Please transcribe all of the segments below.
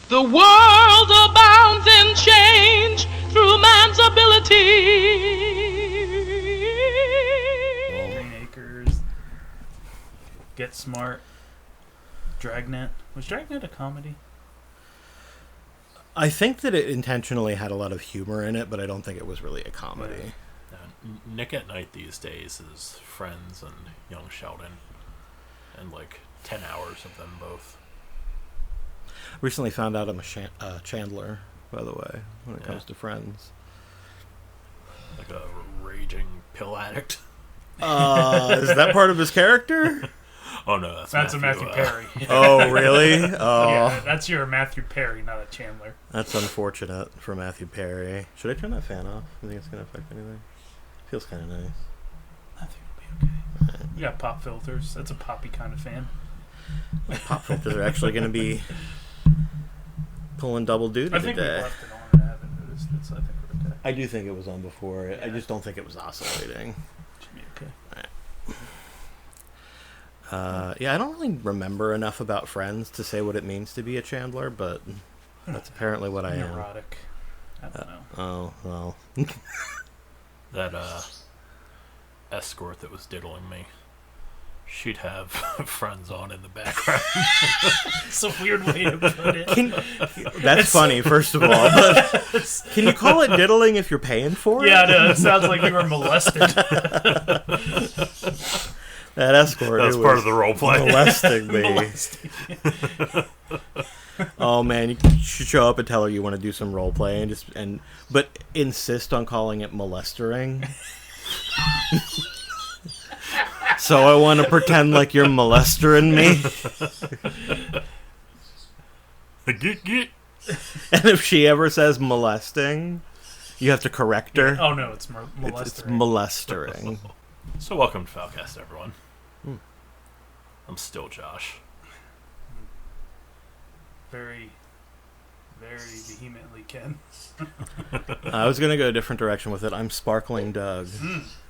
The world abounds in change through man's ability. Green Acres, Get Smart, Dragnet. Was Dragnet a comedy? I think that it intentionally had a lot of humor in it, but I don't think it was really a comedy. Nick at Night these days is Friends and Young Sheldon, and like 10 hours of them both. Recently found out I'm a Chandler, by the way, when it comes to Friends. Like a raging pill addict. Is that part of his character? Oh no, that's a Matthew Perry. Oh, really? Oh, Yeah, that's your Matthew Perry, not a Chandler. that's unfortunate for Matthew Perry. Should I turn that fan off? You think it's going to affect anything? Feels kind of nice. I think it'll be okay. You got pop filters. That's a poppy kind of fan. Pop filters are actually going to be pulling double duty I think we today. left it on and I haven't noticed it, so I think we're okay. I do think it was on before. I Yeah. just don't think it was oscillating. Should be okay. Yeah, I don't really remember enough about Friends to say what it means to be a Chandler, but that's apparently what I am. Neurotic. I don't know. Oh, well. That escort that was diddling me, she'd have Friends on in the background. It's a weird way to put it. That's funny, first of all. But can you call it diddling if you're paying for it? Yeah, no, it sounds like you were molested. That escort. That's part of the role play. Molesting me. Oh man, you should show up and tell her you want to do some role play but insist on calling it molestering. So I want to pretend like you're molestering me. Get. And if she ever says molesting, you have to correct her. Oh no, it's molesting. It's molestering. So welcome to Foulcast, everyone. I'm still Josh. Very, very vehemently Ken. I was going to go a different direction with it. I'm Sparkling Doug.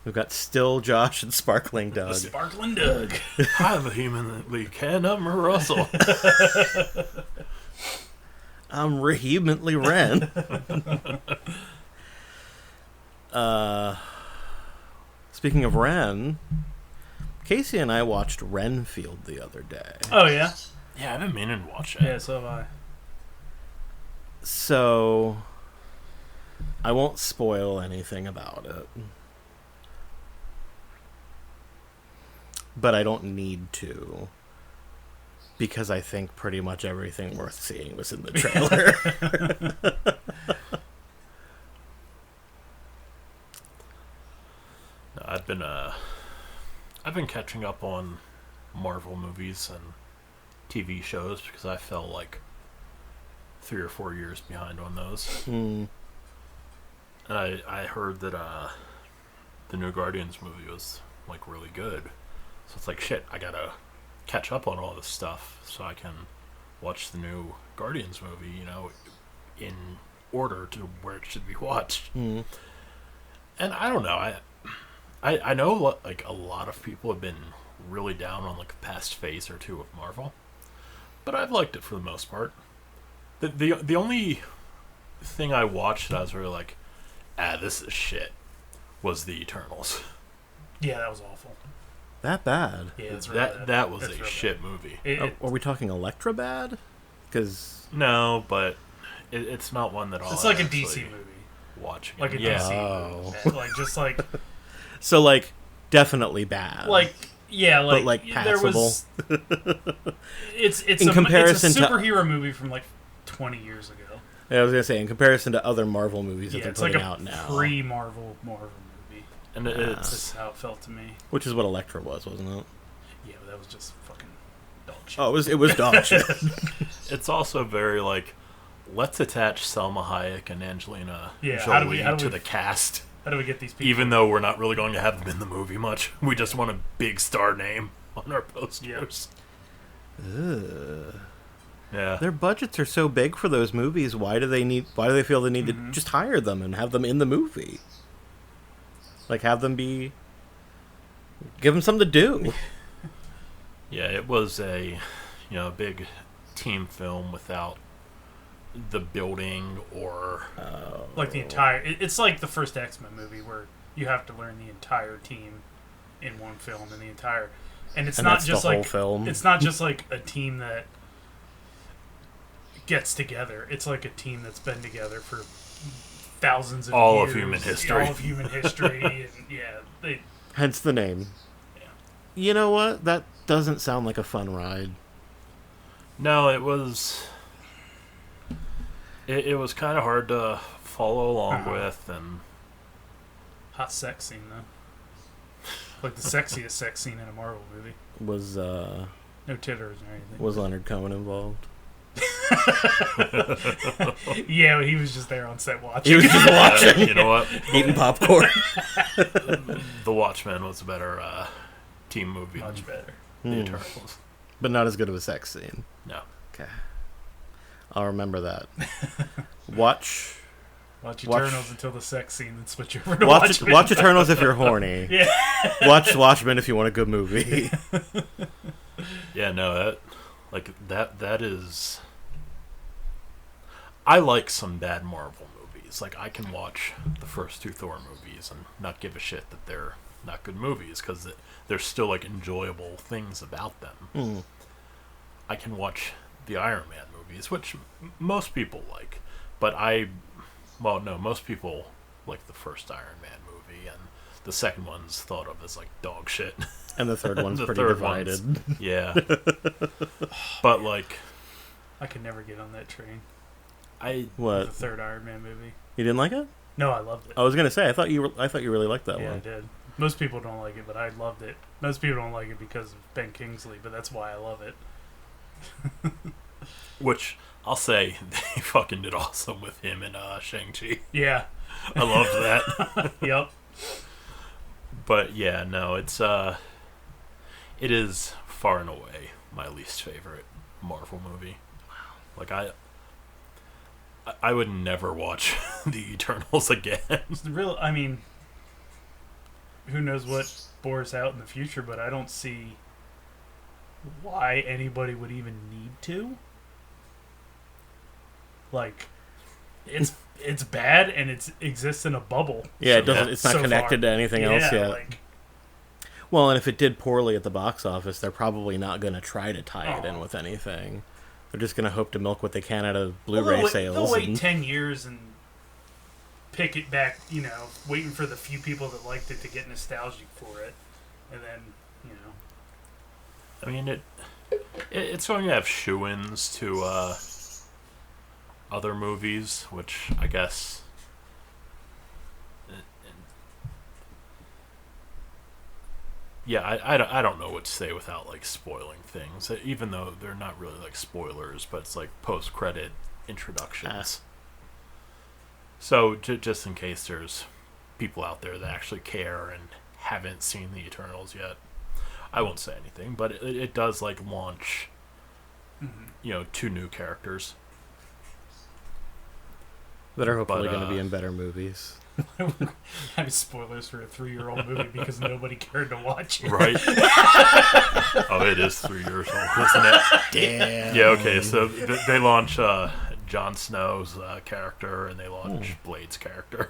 We've got Still Josh and Sparkling Doug. Sparkling Doug. Hi, vehemently Ken. I'm Russell. I'm vehemently Ren. Speaking of Ren, Casey and I watched Renfield the other day. Oh yeah. Yeah, I've been meaning to watch it. Yeah, so have I. So, I won't spoil anything about it. But I don't need to. Because I think pretty much everything worth seeing was in the trailer. No, I've been catching up on Marvel movies and TV shows because I fell like 3 or 4 years behind on those. And I heard that the new Guardians movie was like really good. So it's like, shit, I gotta catch up on all this stuff so I can watch the new Guardians movie, in order to where it should be watched. And I don't know, I know like a lot of people have been really down on like the past phase or two of Marvel, but I've liked it for the most part. The only thing I watched that I was really like, this is shit, was the Eternals. Yeah, that was awful. That bad? Yeah, it's really bad. That was It's a real shit bad. movie. Are we talking Elektra bad? Because No, but it's not one that I'll It's like a actually DC movie. watch again. Like a yeah. DC movie. Like just like so like definitely bad. but like there was it's In comparison it's to- a superhero movie from like 20 years ago. I was gonna say in comparison to other Marvel movies that Yeah, they're it's like putting a out now, pre-Marvel movie. And That's it's how it felt to me. which is what Elektra was, wasn't it? Yeah, but that was just fucking dog shit. Oh, it was dog shit. it's also very like, let's attach Selma Hayek and Angelina Yeah, how do Jolie we- to the cast, How do we get these people? even though we're not really going to have them in the movie much. We just want a big star name on our posters. Ugh. Yeah. Their budgets are so big for those movies. Why do they feel the need to just hire them and have them in the movie? Like give them something to do. Yeah, it was a big team film without the building or Like the entire... It's like the first X-Men movie where you have to learn the entire team in one film and the entire... And it's not that's just the whole like... film. It's not just like a team that gets together. It's like a team that's been together for thousands of all years. of human history. All of human history. And they... Hence the name. Yeah. You know what? That doesn't sound like a fun ride. No, it was. It was kind of hard to follow along with, and Hot sex scene, though. Like the sexiest sex scene in a Marvel movie. Was No titters or anything. was Leonard Cohen involved? Yeah, he was just there on set watching. He was just watching. you know what? Eating popcorn. The Watchmen was a better team movie Much than better. The Eternals. But not as good of a sex scene. No. Okay. I'll remember that. Watch Eternals until the sex scene, then switch over to watch Watchmen. watch Eternals if you're horny. Yeah. Watch Watchmen if you want a good movie. Yeah, no, that is. I like some bad Marvel movies. Like, I can watch the first 2 Thor movies and not give a shit that they're not good movies because there's still like enjoyable things about them. I can watch the Iron Man movies, which most people like, but most people like the first Iron Man movie, and the second one's thought of as like dog shit. And the third one's The pretty third divided. Yeah. But like, I could never get on that train. I The What? third Iron Man movie. You didn't like it? No, I loved it. I was gonna say I thought you really liked that Yeah, I one. did. Most people don't like it, but I loved it. Most people don't like it because of Ben Kingsley, but that's why I love it. which I'll say they fucking did awesome with him in Shang-Chi. Yeah. I loved that. Yep. But yeah, no, it is far and away my least favorite Marvel movie. Like I would never watch the Eternals again. I mean, who knows what bores out in the future, but I don't see why anybody would even need to. Like, it's bad and it exists in a bubble. Yeah, it doesn't. It's not so connected far. to anything else yet. Like, Well, and if it did poorly at the box office, they're probably not going to try to tie it in with anything. They're just going to hope to milk what they can out of Blu-ray sales. They'll wait 10 years and pick it back, waiting for the few people that liked it to get nostalgic for it. And then, I mean, it's going to have shoo-ins to other movies, which I guess. Yeah, I don't know what to say without like spoiling things, even though they're not really like spoilers, but it's like post-credit introductions. So just in case there's people out there that actually care and haven't seen the Eternals yet, I won't say anything, but it does like launch, 2 new characters that are hopefully going to be in better movies. have spoilers for a 3-year-old movie because nobody cared to watch it. Right? Oh, it is 3 years old, isn't it? Damn. Yeah, okay, so they launch Jon Snow's character, and they launch Blade's character.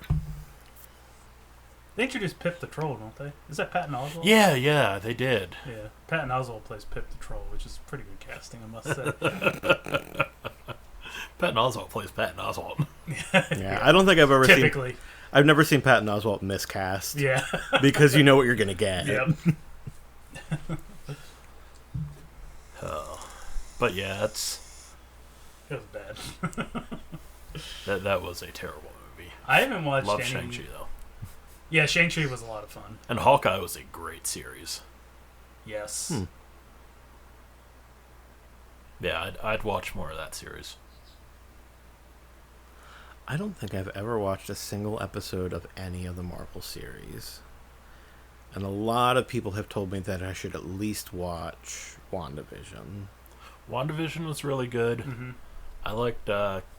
They introduced Pip the Troll, don't they? Is that Patton Oswalt? Yeah, they did. Yeah, Patton Oswalt plays Pip the Troll, which is pretty good casting, I must say. Patton Oswalt plays Patton Oswalt. Yeah, I don't think I've ever Typically. I've never seen Patton Oswalt miscast. Yeah. Because you know what you're going to get. Yep. But yeah, It was bad. that was a terrible movie. I haven't watched Love any... Shang-Chi, though. Yeah, Shang-Chi was a lot of fun. And Hawkeye was a great series. Yes. Yeah, I'd watch more of that series. I don't think I've ever watched a single episode of any of the Marvel series. And a lot of people have told me that I should at least watch WandaVision. WandaVision was really good. Mm-hmm. I liked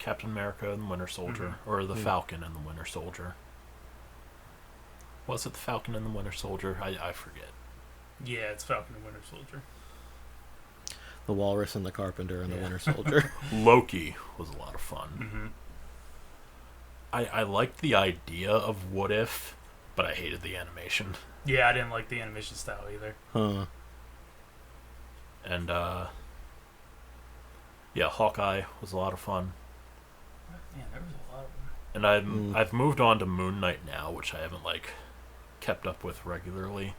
Captain America and the Winter Soldier, or the Falcon and the Winter Soldier. Was it the Falcon and the Winter Soldier? I forget. Yeah, it's Falcon and Winter Soldier. The Walrus and the Carpenter and the Winter Soldier. Loki was a lot of fun. Mm-hmm. I liked the idea of What If, but I hated the animation. Yeah, I didn't like the animation style either. Huh. And, yeah, Hawkeye was a lot of fun. Man, there was a lot of them. And I've moved on to Moon Knight now, which I haven't, like, kept up with regularly.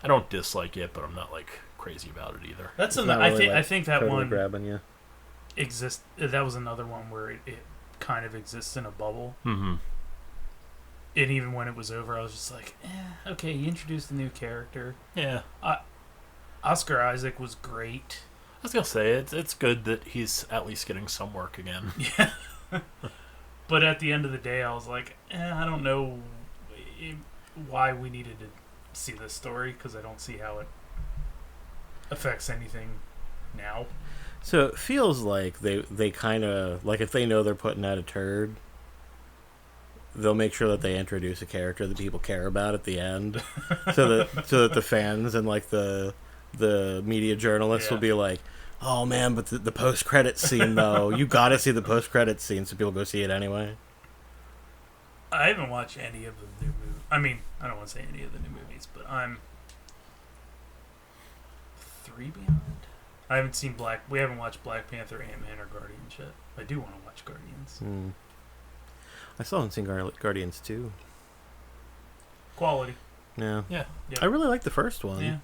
I don't dislike it, but I'm not, like, crazy about it either. That's It's not really, I think that totally one grabbing you. that was another one where it kind of exists in a bubble. Mm-hmm. And even when it was over, I was just like, okay, you introduced a new character. Yeah. Oscar Isaac was great. I was gonna say, it's good that he's at least getting some work again. Yeah. But at the end of the day, I was like, I don't know why we needed to see this story, because I don't see how it affects anything now. So it feels like they kind of, like, if they know they're putting out a turd, they'll make sure that they introduce a character that people care about at the end, so that the fans and, like, the media journalists will be like, oh man, but the post credits scene though, you gotta see the post credits scene, so people go see it anyway. I haven't watched any of the new movies. I mean, I don't want to say any of the new movies, but I'm 3 behind. I haven't seen we haven't watched Black Panther, Ant-Man, or Guardians yet. I do want to watch Guardians. I still haven't seen Guardians 2. Quality. Yeah. Yeah. I really liked the first one. Yeah.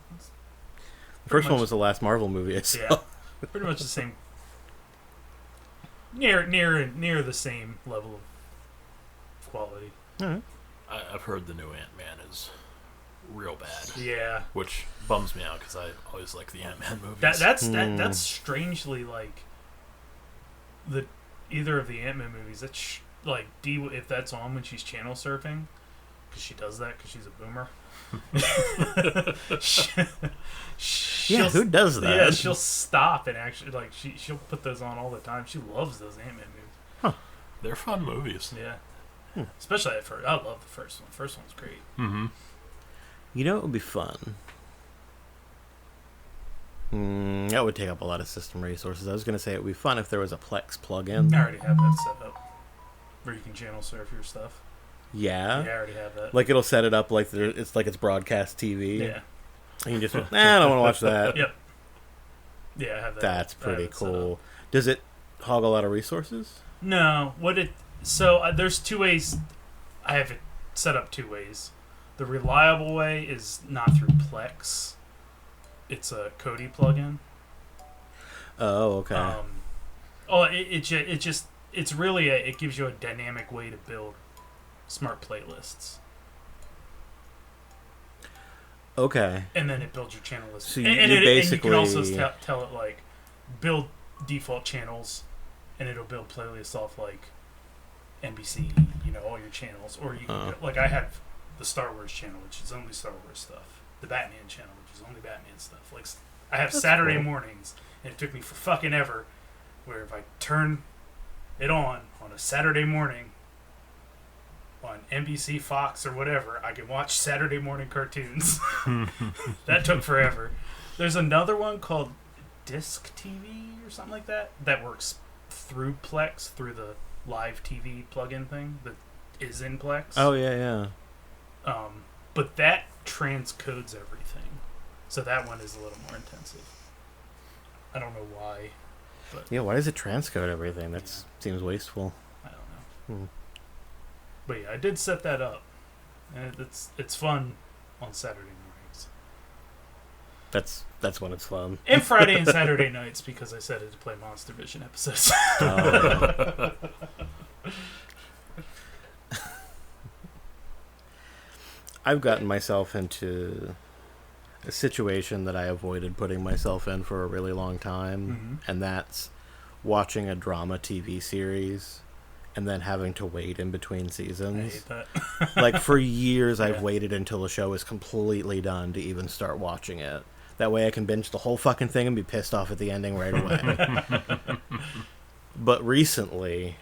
The first one was the last Marvel movie I saw. Yeah. Pretty much the same. Near the same level of quality. Alright. I've heard the new Ant-Man is real bad. Yeah. Which bums me out, because I always like the Ant-Man movies. That's strangely like either of the Ant-Man movies. That's like if that's on when she's channel surfing, because she does that because she's a boomer. Who does that? Yeah, she'll stop and actually like she'll put those on all the time. She loves those Ant-Man movies. Huh. They're fun movies. Yeah. Especially at first. I love the first one. The first one's great. Mm-hmm. You know what would be fun? That would take up a lot of system resources. I was going to say it would be fun if there was a Plex plugin. I already have that set up, where you can channel surf your stuff. Yeah? Yeah, I already have that. Like it'll set it up like it's broadcast TV. Yeah. And you just I don't want to watch that. Yep. Yeah, I have that. That's pretty cool. Does it hog a lot of resources? No. There's 2 ways. I have it set up 2 ways. The reliable way is not through Plex. It's a Kodi plugin. Oh, okay. It's really it gives you a dynamic way to build smart playlists. Okay. And then it builds your channel list. So and you can also tell it like build default channels, and it'll build playlists off like NBC, all your channels. Or you can like I have the Star Wars channel, which is only Star Wars stuff. The Batman channel, which is only Batman stuff. Like I have Saturday mornings, and it took me for fucking ever. Where if I turn it on a Saturday morning on NBC, Fox, or whatever, I can watch Saturday morning cartoons. That took forever. There's another one called Disc TV or something like that works through Plex, through the live TV plugin thing that is in Plex. Oh, yeah. But that transcodes everything. So that one is a little more intensive. I don't know why. But Yeah, why does it transcode everything? That seems wasteful. I don't know. But yeah, I did set that up. And it's fun on Saturday mornings. That's when it's fun. And Friday and Saturday nights, because I set it to play Monster Vision episodes. Oh, I've gotten myself into a situation that I avoided putting myself in for a really long time, and that's watching a drama TV series and then having to wait in between seasons. I hate that. Like, for years, I've waited until the show is completely done to even start watching it. That way I can binge the whole fucking thing and be pissed off at the ending right away. But recently,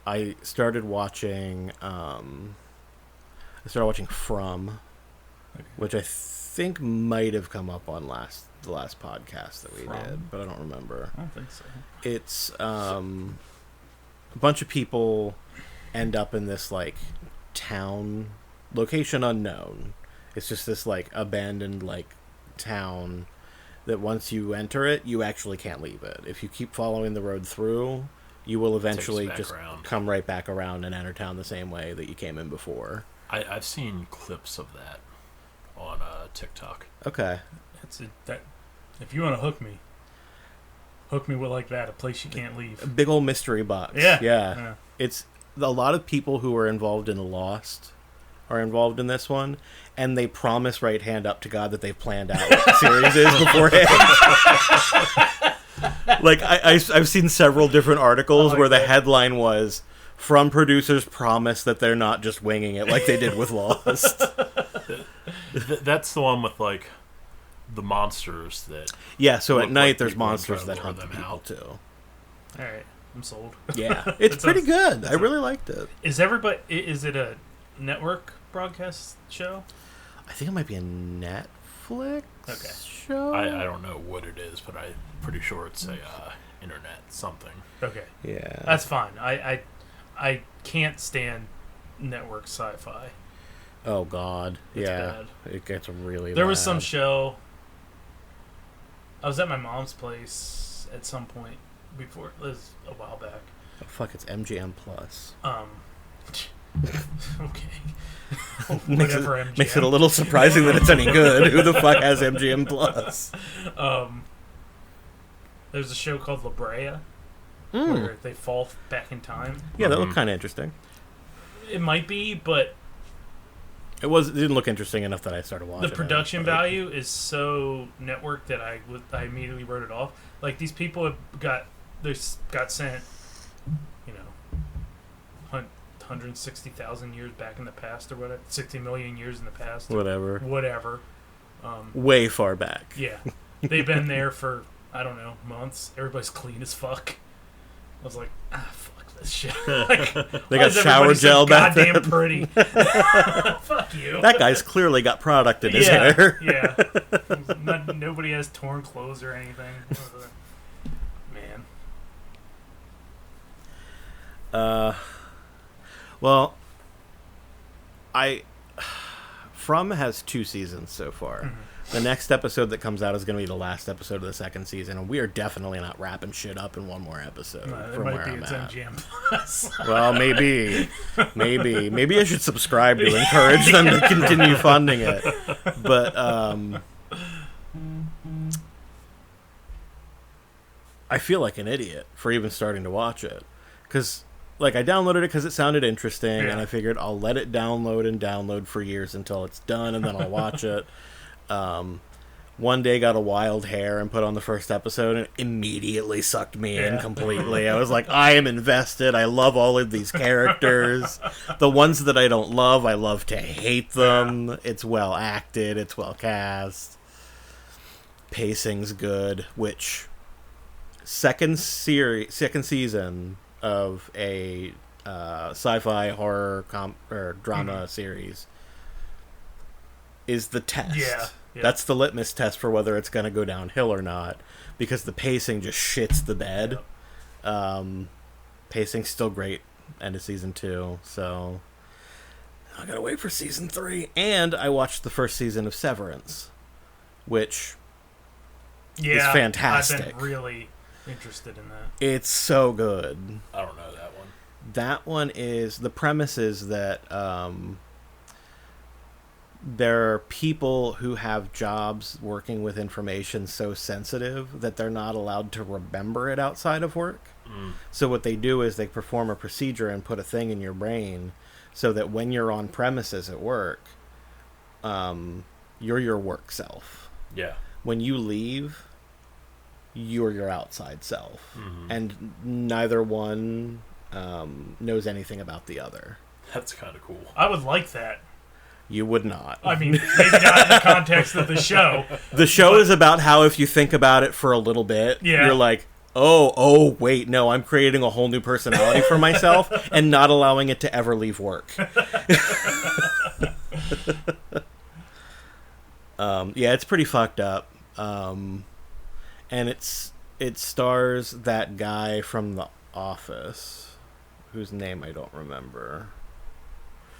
I started watching From, which I think might have come up on the last podcast that we From? did, but I don't remember. I don't think so. It's a bunch of people end up in this like town, location unknown. It's just this like abandoned like town that once you enter it, you actually can't leave it. If you keep following the road through, you will eventually just come right back around and enter town the same way that you came in before. I've seen clips of that on TikTok. Okay. If you want to hook me with like that, a place you can't leave. A big old mystery box. Yeah. It's a lot of people who are involved in Lost are involved in this one, and they promise right hand up to God that they've planned out what the series is beforehand. Like, I've seen several different articles where the headline was, "From producers promise that they're not just winging it like they did with Lost." That's the one with, like, the monsters that... Yeah, so at night like there's people monsters try that to hunt lure the them people, out. too. Alright, I'm sold. Yeah, it's pretty good. I really liked it. Is it a network broadcast show? I think it might be a Netflix show. I don't know what it is, but I'm pretty sure it's a internet something. Okay. Yeah. That's fine. I can't stand network sci-fi. Oh, God. It's yeah. bad. It gets really There bad. was some show. I was at my mom's place at some point before. It was a while back. Oh, fuck, it's MGM Plus. Okay. Whatever, MGM. Makes it a little surprising that it's any good. Who the fuck has MGM Plus? There's a show called La Brea Mm. where they fall back in time. Yeah, that looked kind of interesting. It might be, but It didn't look interesting enough that I started watching the production it. value is so network that I immediately wrote it off. Like, these people have got sent, 160,000 years back in the past or whatever, 60 million years in the past. Whatever. Way far back. Yeah. They've been there for, I don't know, months. Everybody's clean as fuck. I was like, fuck this shit. Like, They got shower gel back then. Goddamn pretty. Fuck you. That guy's clearly got product in his Yeah, hair. yeah. Nobody has torn clothes or anything. Man. Well, From has 2 seasons so far. Mhm. The next episode that comes out is going to be the last episode of the 2nd season, and we are definitely not wrapping shit up in one more episode It from might where be I'm its at. MGM Plus. Well, maybe I should subscribe to encourage them to continue funding it. But I feel like an idiot for even starting to watch it, because like I downloaded it because it sounded interesting, and I figured I'll let it download for years until it's done, and then I'll watch it. One day got a wild hair and put on the first episode, and it immediately sucked me in completely. I was like, I am invested. I love all of these characters. The ones that I don't love, I love to hate them. It's well acted. It's well cast. Pacing's good, which second season of a sci-fi horror or drama series is the test. Yeah. That's the litmus test for whether it's going to go downhill or not, because the pacing just shits the bed. Pacing's still great. End of season 2, so I gotta wait for season 3. And I watched the first season of Severance, which is fantastic. I've been really interested in that. It's so good. I don't know that one. That one is, the premise is that there are people who have jobs working with information so sensitive that they're not allowed to remember it outside of work. So what they do is they perform a procedure and put a thing in your brain so that when you're on premises at work, you're your work self. Yeah. When you leave, you're your outside self. And neither one knows anything about the other. That's kind of cool. I would like that. You would not. I mean, maybe not in the context of the show. The show is about how if you think about it for a little bit, you're like, oh, wait, no, I'm creating a whole new personality for myself and not allowing it to ever leave work. Yeah, it's pretty fucked up. And it stars that guy from The Office, whose name I don't remember.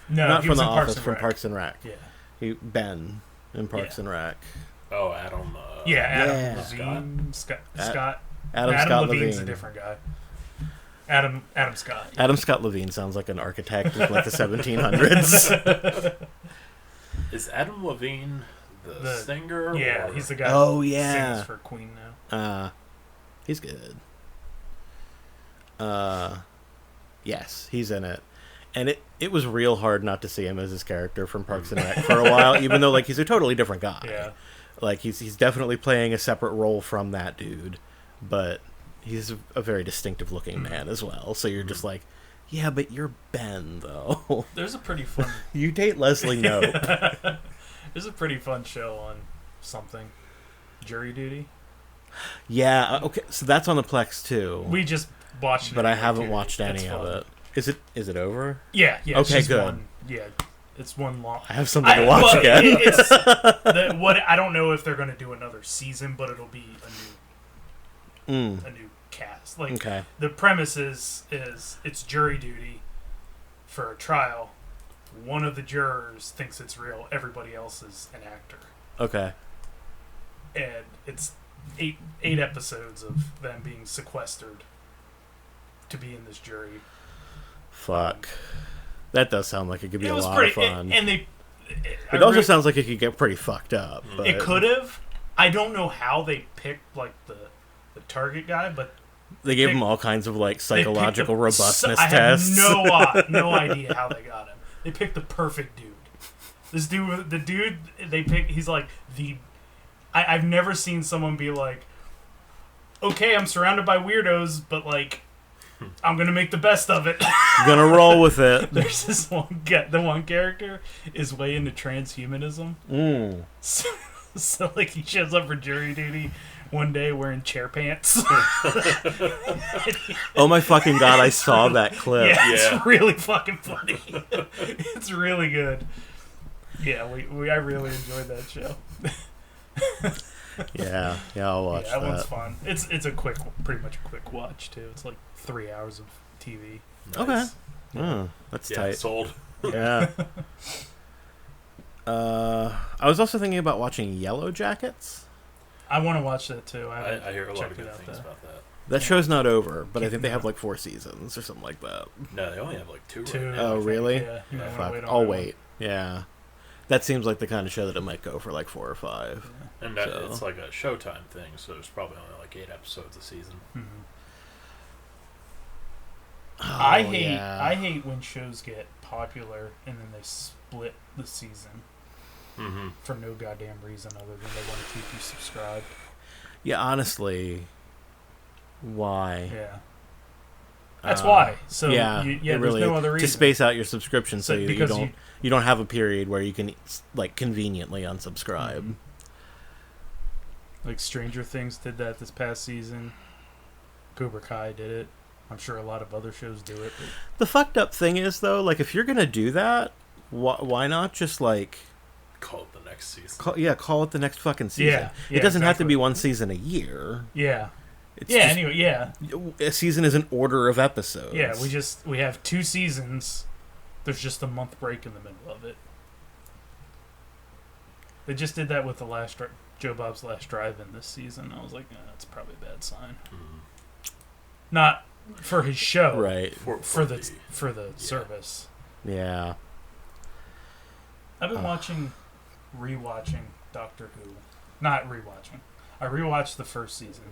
No, Not he from was The in Parks Office, and from Rec. Parks and Rec. Yeah. Ben in Parks and Rec. Oh, Adam. Yeah, Adam Yeah. Levine. Scott. Adam Scott Levine's Levine. a different guy. Adam Scott. Yeah. Adam Scott Levine sounds like an architect of like the 1700s. Is Adam Levine the singer? Yeah, or? he's the guy Oh, who yeah. sings for Queen now. He's good. Yes, he's in it. And it was real hard not to see him as his character from Parks and Rec for a while, even though like he's a totally different guy. Yeah. Like he's definitely playing a separate role from that dude, but he's a very distinctive looking man as well. So you're just like, yeah, but you're Ben though. There's a pretty fun. You date Leslie Knope. There's a pretty fun show on something. Jury Duty. Yeah. Okay. So that's on the Plex too. We just watched it. But I like haven't 2 watched days. any It's of fun. it. Is it over? Yeah. It's Okay, just good. One, yeah. It's one long. I have something to watch again. I don't know if they're going to do another season, but it'll be a new cast. Like Okay. the premise is it's jury duty for a trial. One of the jurors thinks it's real. Everybody else is an actor, Okay. and it's eight episodes of them being sequestered to be in this jury. Fuck. That does sound like it could be It a was lot pretty, of fun. and they. It also sounds like it could get pretty fucked up. But It could have. I don't know how they picked like the target guy, but they gave him all kinds of like psychological they picked robustness I tests. have no idea how they got him. They picked the perfect dude. This dude, the dude they picked, he's like the. I've never seen someone be like, okay, I'm surrounded by weirdos, but like, I'm gonna make the best of it. Gonna roll with it. There's this one the one character is way into transhumanism. So like he shows up for jury duty one day wearing chair pants. Oh my fucking god! I saw that clip. Yeah, it's really fucking funny. It's really good. Yeah, I really enjoyed that show. Yeah, I'll watch that that. one's fun. It's pretty much a quick watch too. It's like 3 hours of TV. Okay. Oh, that's tight. Sold. Yeah. I was also thinking about watching Yellow Jackets. I want to watch that too. I hear a lot of checked it good out things though. about that. That show's not over, but I think they have like 4 seasons or something like that. No, they only have like 2 Two. right now. Oh, really? Yeah, you might wanna Fuck. wait on I'll that one. wait. Yeah. That seems like the kind of show that it might go for like 4 or 5. And So. it's like a Showtime thing, so there's probably only like 8 episodes a season. Mhm. Oh, I hate yeah. I hate when shows get popular and then they split the season Mm-hmm. for no goddamn reason other than they want to keep you subscribed. Yeah, honestly, why? Yeah, that's why. So yeah, there's really, no other reason to space out your subscription so, because you don't have a period where you can like conveniently unsubscribe. Mhm. Like Stranger Things did that this past season. Cobra Kai did it. I'm sure a lot of other shows do it. But The fucked up thing is though, like if you're gonna do that, why not just like Call it the next season. call it the next fucking season? Yeah, It doesn't have to exactly. be one season a year. yeah, It's yeah. just- Anyway, yeah, a season is an order of episodes. yeah. We have 2 seasons. There's just a month break in the middle of it. They just did that with the Joe Bob's Last Drive-In this season. I was like, that's probably a bad sign. Not for his show, right. For the service. Yeah. I've been rewatching Doctor Who. Not rewatching. I rewatched the first season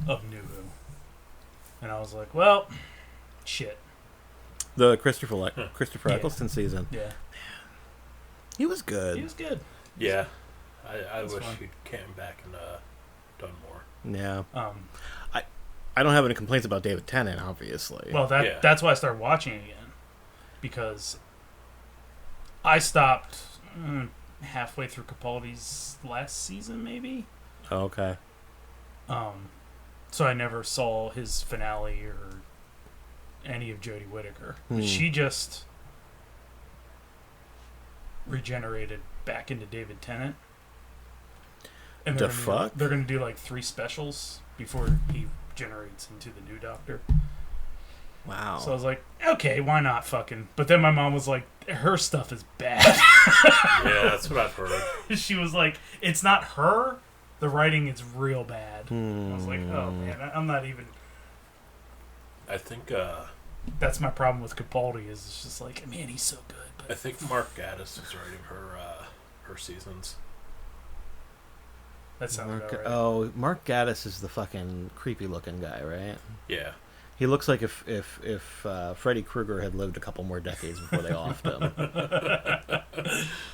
of New Who. And I was like, well, shit. The Christopher Yeah. Eccleston season. Yeah. He was good. He was good. Yeah. I That's wish fun. he'd came back and done more. Yeah. Um, I don't have any complaints about David Tennant, obviously. well, that's why I started watching it again. Because I stopped halfway through Capaldi's last season, maybe. Oh, okay. So I never saw his finale or any of Jodie Whittaker. Hmm. She just regenerated back into David Tennant. And The fuck? They're going to do like 3 specials before he generates into the new Doctor. Wow. So I was like, okay, why not fucking? But then my mom was like, her stuff is bad. Yeah, that's what I've heard. She was like, it's not her. The writing is real bad. I was like, oh man, I'm not even. I think That's my problem with Capaldi. Is it's just like, man, he's so good. But I think Mark Gatiss is writing her seasons. that sounds about right. Oh, Mark Gatiss is the fucking creepy looking guy, right? Yeah. He looks like if Freddy Krueger had lived a couple more decades before they offed him.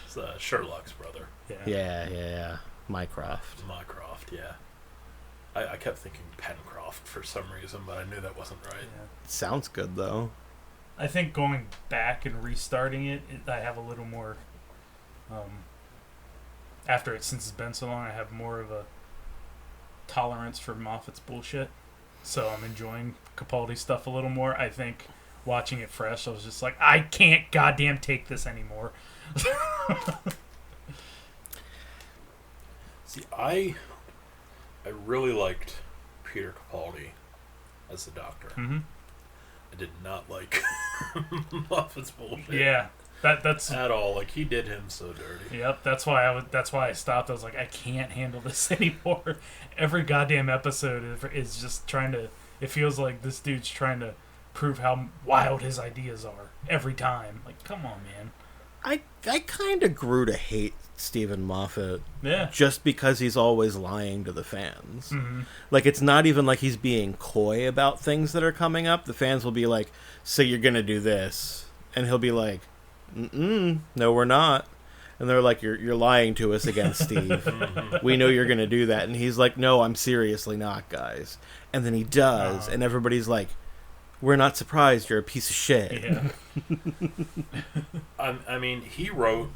It's Sherlock's brother. Yeah. Mycroft. Mycroft, yeah. I kept thinking Pencroft for some reason, but I knew that wasn't right. Yeah. Sounds good though. I think going back and restarting it, I have a little more. After since it's been so long, I have more of a tolerance for Moffat's bullshit. So I'm enjoying Capaldi stuff a little more. I think watching it fresh, I was just like, I can't goddamn take this anymore. See, I really liked Peter Capaldi as the Doctor. Mm-hmm. I did not like Moffat's bullshit. Yeah, that's at all. Like, he did him so dirty. Yep, that's why I stopped. I was like, I can't handle this anymore. Every goddamn episode is just trying to. It feels like this dude's trying to prove how wild his ideas are every time. Like, come on, man. I kind of grew to hate Stephen Moffat. Yeah. Just because he's always lying to the fans. Mm-hmm. Like, it's not even like he's being coy about things that are coming up. The fans will be like, so you're going to do this. And he'll be like, no, we're not. And they're like, you're lying to us again, Steve. We know you're going to do that. And he's like, no, I'm seriously not, guys. And then he does. And everybody's like, we're not surprised. You're a piece of shit. Yeah. I mean, he wrote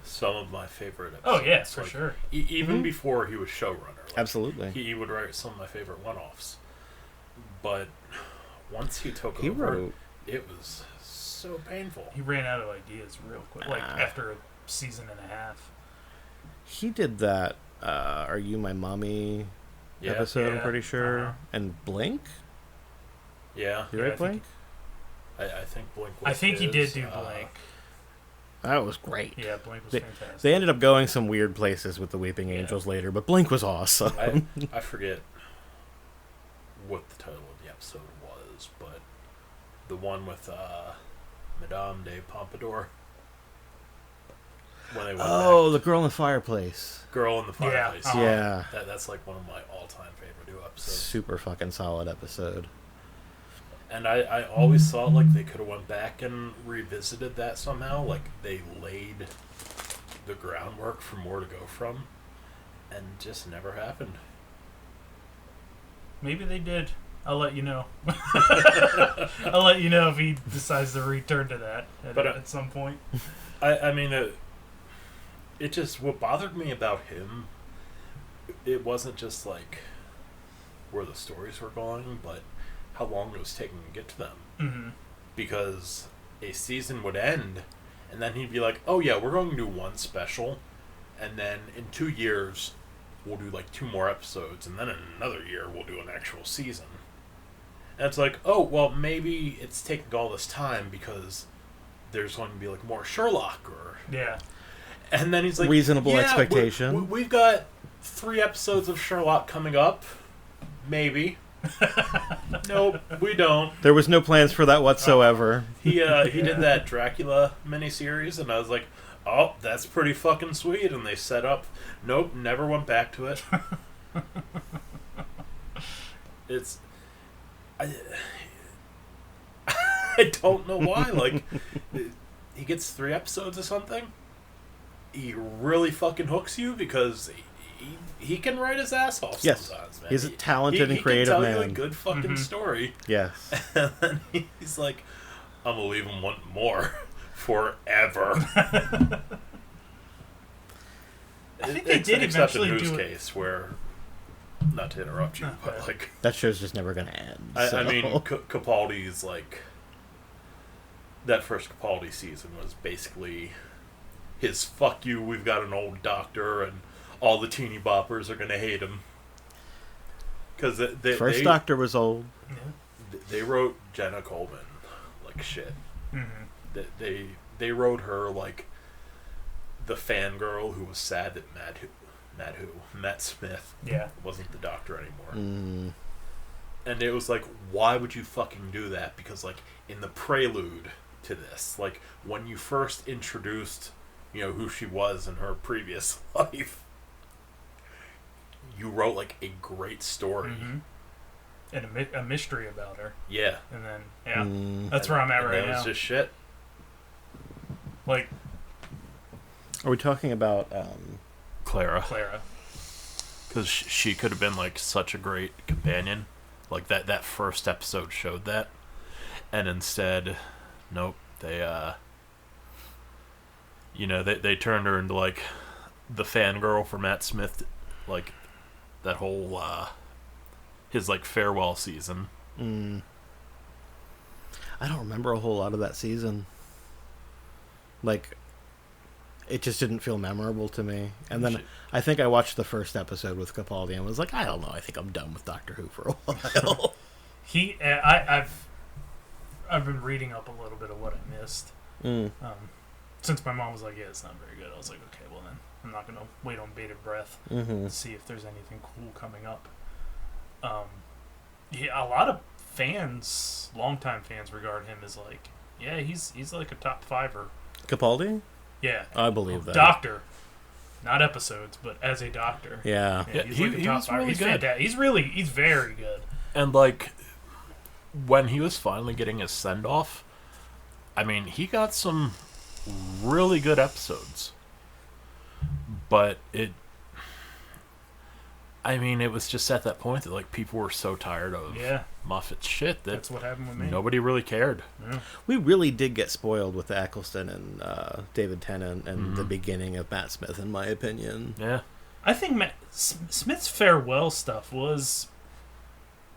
some of my favorite episodes. Oh, yeah, for sure. Even before he was showrunner. Like, absolutely. He would write some of my favorite one-offs. But once he took over, wrote... it was so painful. He ran out of ideas real quick. Like, after a season and a half. He did that Are You My Mommy episode, I'm pretty sure. And Blink? Yeah. You write Blink? I think Blink was I think he did do Blink. That was great. Yeah, Blink was fantastic. They ended up going some weird places with the Weeping Angels later, but Blink was awesome. I forget what the title of the episode was, but the one with Madame de Pompadour. When they went the Girl in the Fireplace. Girl in the Fireplace. Yeah. That's like one of my all-time favorite new episodes. Super fucking solid episode. And I always thought like they could have went back and revisited that somehow. Like they laid the groundwork for more to go from, and just never happened. Maybe they did. I'll let you know. I'll let you know if he decides to return to that at some point. I mean, it just, what bothered me about him, it wasn't just like where the stories were going, but how long it was taking to get to them. Mm-hmm. Because a season would end, and then he'd be like, oh yeah, we're going to do one special, and then in 2 years, we'll do like 2 more episodes, and then in another year, we'll do an actual season. And it's like, oh, well, maybe it's taking all this time because there's going to be like more Sherlock, or... Yeah. And then he's like, reasonable expectation. We've got 3 episodes of Sherlock coming up. Maybe. Nope, we don't. There was no plans for that whatsoever. He did that Dracula miniseries, and I was like, oh, that's pretty fucking sweet. And they set up. Nope, never went back to it. It's... I don't know why. Like, he gets 3 episodes of something. He really fucking hooks you because he can write his ass off sometimes, man. He's a talented and creative man. He can tell you a good fucking story. Yes. And then he's like, I'm going to leave him wanting more forever. I think they did eventually do it. Except in Case where, not to interrupt you, but like... That show's just never going to end. I mean, Capaldi's like... That first Capaldi season was basically his "fuck you, we've got an old doctor," and all the teeny boppers are gonna hate him because First Doctor was old. They wrote Jenna Coleman like shit. They wrote her like the fangirl who was sad that Matt Smith wasn't the Doctor anymore. And it was like, why would you fucking do that? Because like in the prelude to this, like when you first introduced, who she was in her previous life, you wrote like a great story. And a mystery about her. Yeah. And then, that's where I'm at right now. That was just shit. Like, are we talking about Clara? Because she could have been like such a great companion. Like that first episode showed that. And instead, nope, they they turned her into like the fangirl for Matt Smith, like that whole his like farewell season. I don't remember a whole lot of that season. Like, it just didn't feel memorable to me. And then I think I watched the first episode with Capaldi and was like, I don't know, I think I'm done with Doctor Who for a while. I've been reading up a little bit of what I missed. Since my mom was like, yeah, it's not very good. I was like, okay, well then, I'm not going to wait on bated breath to see if there's anything cool coming up. A lot of fans, longtime fans, regard him as like, yeah, he's like a top fiver. Capaldi? Yeah. I believe that. Doctor. Not episodes, but as a doctor. Yeah. He's like a top was fiver. really good. He's very good. And like, when he was finally getting his send-off, I mean, he got some really good episodes. But it was just at that point that like people were so tired of Moffat's shit that's what happened with me. Nobody really cared. Yeah. We really did get spoiled with Eccleston and David Tennant and the beginning of Matt Smith, in my opinion. Yeah. I think Matt Smith's farewell stuff was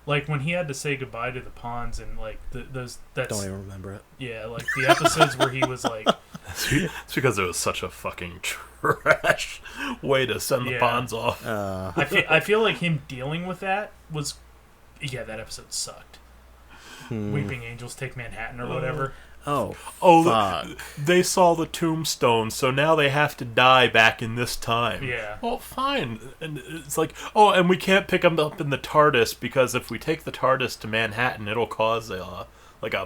like when he had to say goodbye to the Ponds and like those. Don't even remember it. Yeah, like the episodes where he was like. It's because it was such a fucking trash way to send the Ponds off. I feel like him dealing with that was. Yeah, that episode sucked. Weeping Angels Take Manhattan or whatever. Oh, fuck. They saw the tombstone, so now they have to die back in this time. Yeah. Well, fine. And it's like, and we can't pick them up in the TARDIS because if we take the TARDIS to Manhattan, it'll cause a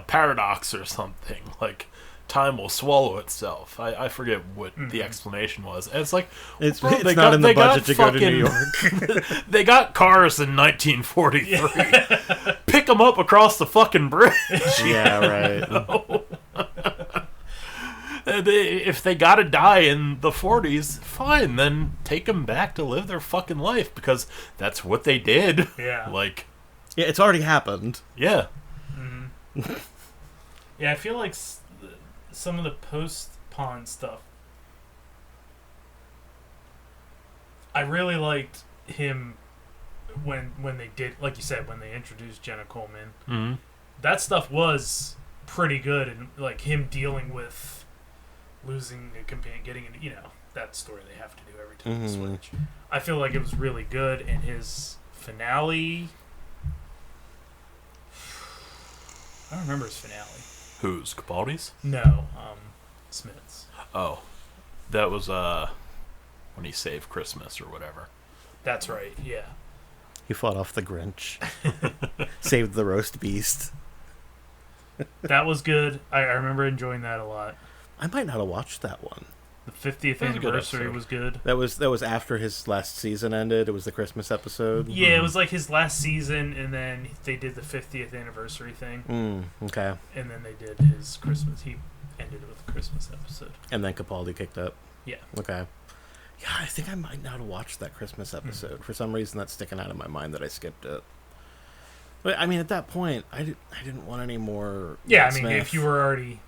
paradox or something. Like, time will swallow itself. I forget what the explanation was. And it's like, it's not in the budget to go to New York. They got cars in 1943. Yeah. Pick them up across the fucking bridge. Yeah, right. If they gotta die in the 40s, fine, then take them back to live their fucking life because that's what they did. Yeah. Like, yeah, it's already happened. Yeah. Mm-hmm. Yeah, I feel like some of the post-Pond stuff, I really liked him when they did, like you said, when they introduced Jenna Coleman. Mm-hmm. That stuff was pretty good, and like him dealing with losing a companion, getting into, that story they have to do every time they switch. I feel like it was really good, and his finale, I don't remember his finale. Whose? Capaldi's? No, Smith's. Oh, that was when he saved Christmas or whatever. That's right. Yeah. He fought off the Grinch, saved the roast beast. That was good. I remember enjoying that a lot. I might not have watched that one. The 50th anniversary was good. That was after his last season ended. It was the Christmas episode. Yeah, it was like his last season, and then they did the 50th anniversary thing. Okay. And then they did his Christmas. He ended it with a Christmas episode. And then Capaldi kicked up. Yeah. Okay. Yeah, I think I might not have watched that Christmas episode. For some reason, that's sticking out of my mind that I skipped it. But I mean, at that point, I didn't want any more. Yeah, Matt I mean, Smith. if you were already.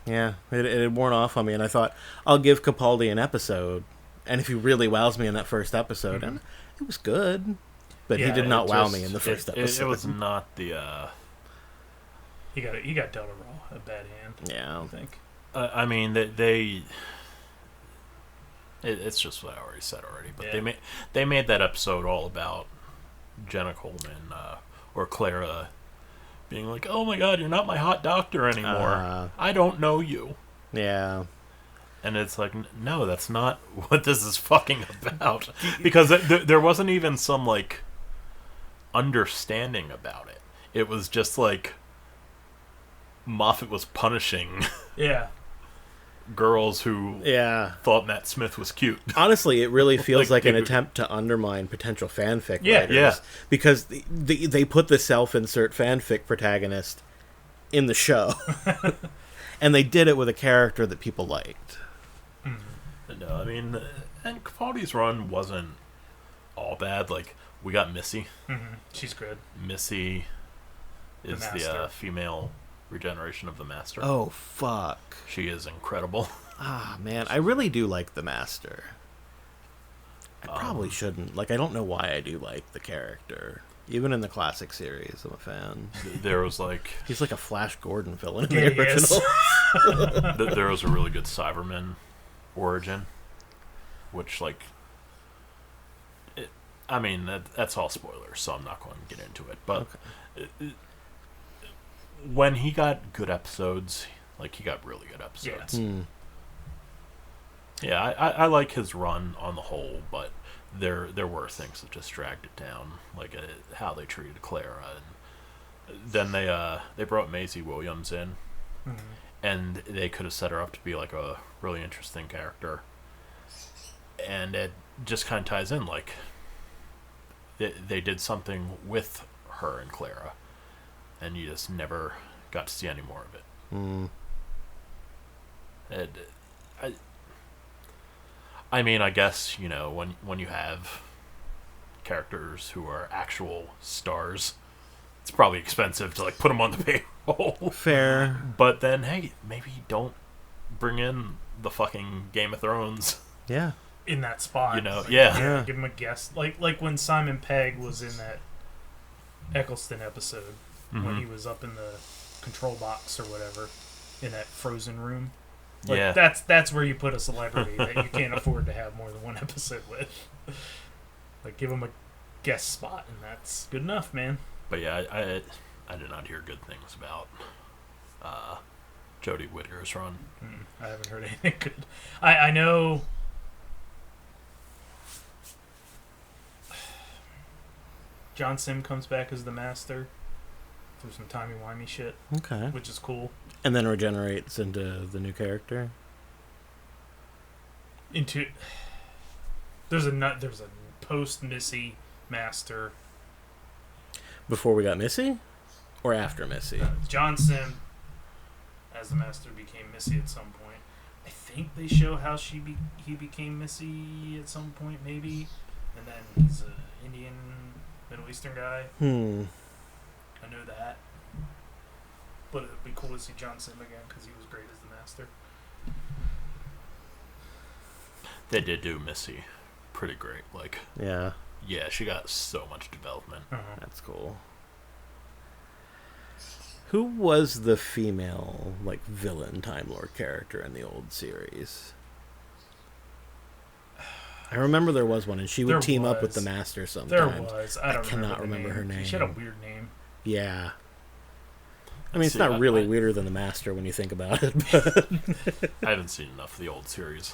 Yeah, it had worn off on me, and I thought, I'll give Capaldi an episode, and if he really wows me in that first episode, and it was good, but he did not wow me in the first episode. It was not the... He got dealt a bad hand. Yeah. I think. I mean, it's just what I already said already. But they made that episode all about Jenna Coleman or Clara being like, "Oh my God, you're not my hot doctor anymore. I don't know you." Yeah. And it's like, no, that's not what this is fucking about. Because there wasn't even some, like, understanding about it. It was just like Moffat was punishing girls who thought Matt Smith was cute. Honestly, it really feels like an attempt to undermine potential fanfic writers. Yeah. Because they put the self-insert fanfic protagonist in the show. And they did it with a character that people liked. No, I mean, and Capaldi's run wasn't all bad. Like, we got Missy. Mm-hmm. She's good. Missy is the female regeneration of the Master. Oh, fuck. She is incredible. Ah, man, I really do like the Master. I probably shouldn't. Like, I don't know why I do like the character. Even in the classic series, I'm a fan. There was like... He's like a Flash Gordon villain in the original. There was a really good Cyberman origin, which, like... I mean, that's all spoilers, so I'm not going to get into it. But when he got good episodes, like, he got really good episodes. Yeah, I like his run on the whole, but there were things that just dragged it down, like how they treated Clara, and then they brought Maisie Williams in, and they could have set her up to be like a really interesting character, and it just kind of ties in, like they did something with her and Clara, and you just never got to see any more of it. And I mean, I guess, you know, when you have characters who are actual stars, it's probably expensive to, like, put them on the payroll. Fair. But then, hey, maybe don't bring in the fucking Game of Thrones. Yeah. In that spot. You know, like, yeah. Give him a guest. Like when Simon Pegg was in that Eccleston episode, when he was up in the control box or whatever, in that frozen room. Like, that's where you put a celebrity that you can't afford to have more than one episode with. Like, give them a guest spot, and that's good enough, man. But yeah, I did not hear good things about Jodie Whittaker's run. I haven't heard anything good. I know... John Sim comes back as the Master through some timey-wimey shit. Okay. Which is cool. And then regenerates into the new character. There's a post Missy Master. Before we got Missy, or after Missy? John Sim, as the Master, became Missy at some point. I think they show how he became Missy at some point, maybe. And then he's an Indian, Middle Eastern guy. I know that. But it'd be cool to see John Sim again because he was great as the Master. They did do Missy pretty great. Like, yeah, she got so much development. That's cool. Who was the female, like, villain Time Lord character in the old series? I remember there was one, and she would team up with the Master sometimes. There was. I cannot remember her name. She had a weird name. Yeah. I mean, it's not really weirder than the Master when you think about it. But I haven't seen enough of the old series.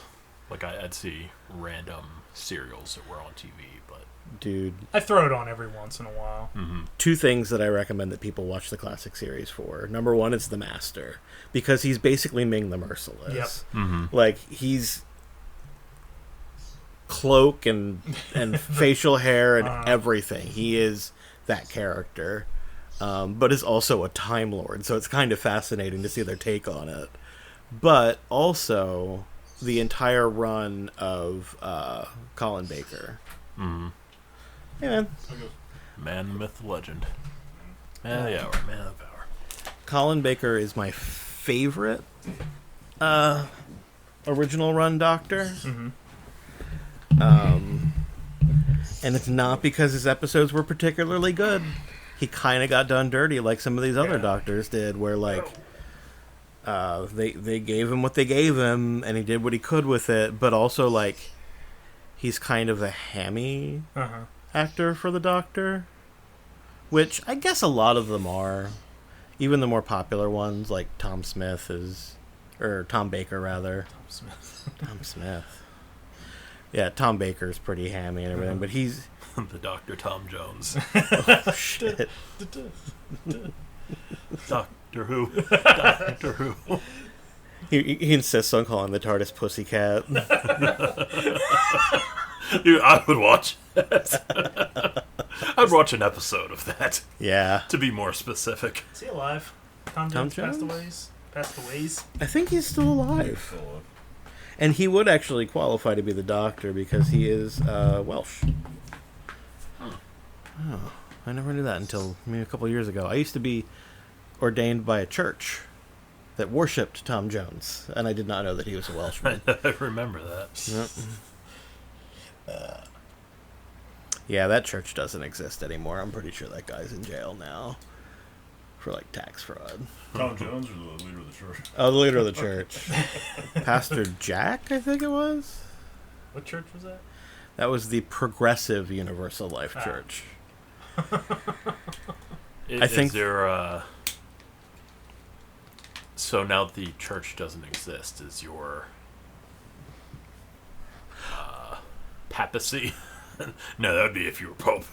Like, I'd see random serials that were on TV, but... Dude. I throw it on every once in a while. Two things that I recommend that people watch the classic series for. Number one is the Master, because he's basically Ming the Merciless. Yep. Like, he's... cloak and facial hair and everything. He is that character. But is also a Time Lord, so it's kind of fascinating to see their take on it. But also the entire run of Colin Baker. Hey, man. Man, myth, legend. Man of the hour, man of the hour. Colin Baker is my favorite original run Doctor. And it's not because his episodes were particularly good. He kind of got done dirty like some of these other Doctors did, where, like, they gave him what they gave him, and he did what he could with it. But also, like, he's kind of a hammy actor for the Doctor, which I guess a lot of them are. Even the more popular ones, like Tom Baker rather. Tom Smith. Yeah, Tom Baker's pretty hammy and everything, but he's the Dr. Tom Jones. oh shit. Doctor Who. Doctor Who. He insists on calling the TARDIS Pussycat. Dude, I would watch that. I'd watch an episode of that. Yeah. To be more specific. Is he alive? Tom Jones passed away. I think he's still alive. And he would actually qualify to be the Doctor because he is Welsh. Oh, I never knew that until maybe a couple of years ago. I used to be ordained by a church that worshipped Tom Jones, and I did not know that he was a Welshman. I remember that. Yep. Yeah, that church doesn't exist anymore. I'm pretty sure that guy's in jail now for, like, tax fraud. Tom Jones or the leader of the church? Oh, the leader of the church. Pastor Jack, I think it was. What church was that? That was the Progressive Universal Life Church. I think is there so now the church doesn't exist, is your papacy? No, that would be if you were Pope.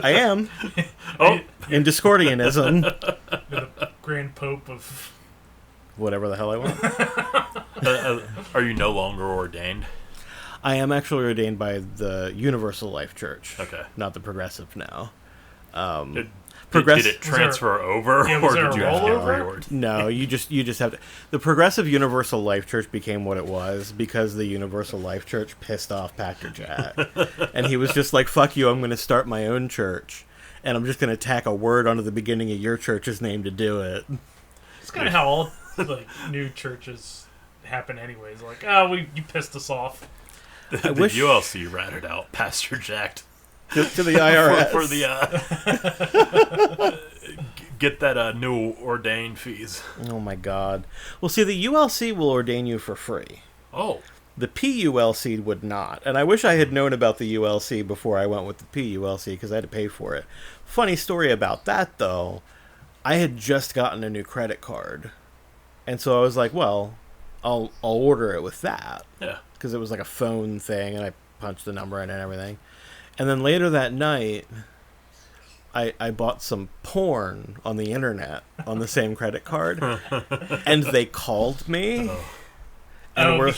I am. Oh, In Discordianism. The Grand Pope of... Whatever the hell I want. are you no longer ordained? I am actually ordained by the Universal Life Church. Okay. Not the Progressive now. Did it transfer over, Yeah, or there did a you have to get rollover? reordered? No, you just have to. The Progressive Universal Life Church became what it was because the Universal Life Church pissed off Pastor Jack, and he was just like, "Fuck you! I'm going to start my own church, and I'm just going to tack a word onto the beginning of your church's name to do it." It's kind of how all like new churches happen, anyways. Like, oh, you pissed us off. The wish- ULC ratted out Pastor Jack To the IRS for the get that new ordained fees. Oh my God! Well, see, the ULC will ordain you for free. Oh, The PULC would not. And I wish I had known about the ULC before I went with the PULC because I had to pay for it. Funny story about that, though. I had just gotten a new credit card. And so I was like, well, I'll order it with that. yeah. Because it was like a phone thing, and I punched the number in and everything. And then later that night, I bought some porn on the internet on the same credit card. And they called me. And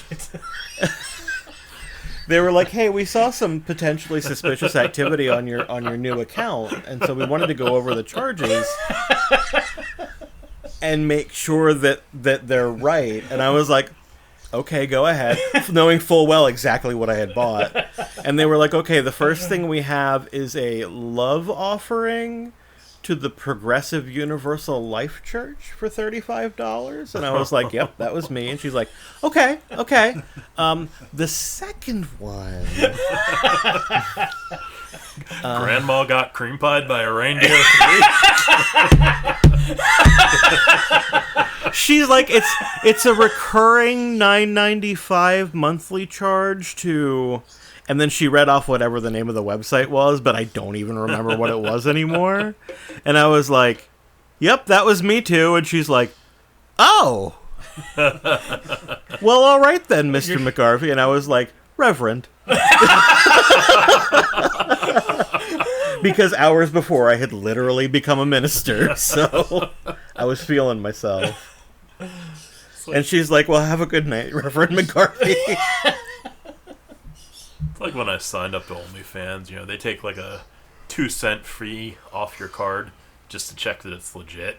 they were like, "Hey, we saw some potentially suspicious activity on your new account, and so we wanted to go over the charges and make sure that they're right." And I was like, "Okay, go ahead," knowing full well exactly what I had bought. And they were like, "Okay, the first thing we have is a love offering to the Progressive Universal Life Church for $35. And I was like, "Yep, that was me." And she's like, Okay. The second one, Grandma got cream pied by a reindeer. she's like, it's a recurring $9.95 monthly charge to." And then she read off whatever the name of the website was, but I don't even remember what it was anymore. And I was like, "Yep, that was me too." And she's like, "Oh." "Well, all right then, Mr. McGarvey." And I was like, "Reverend." Because hours before I had literally become a minister, so I was feeling myself. And she's like, "Well, have a good night, Reverend McGarvey." It's like when I signed up to OnlyFans, they take like a 2-cent fee off your card just to check that it's legit.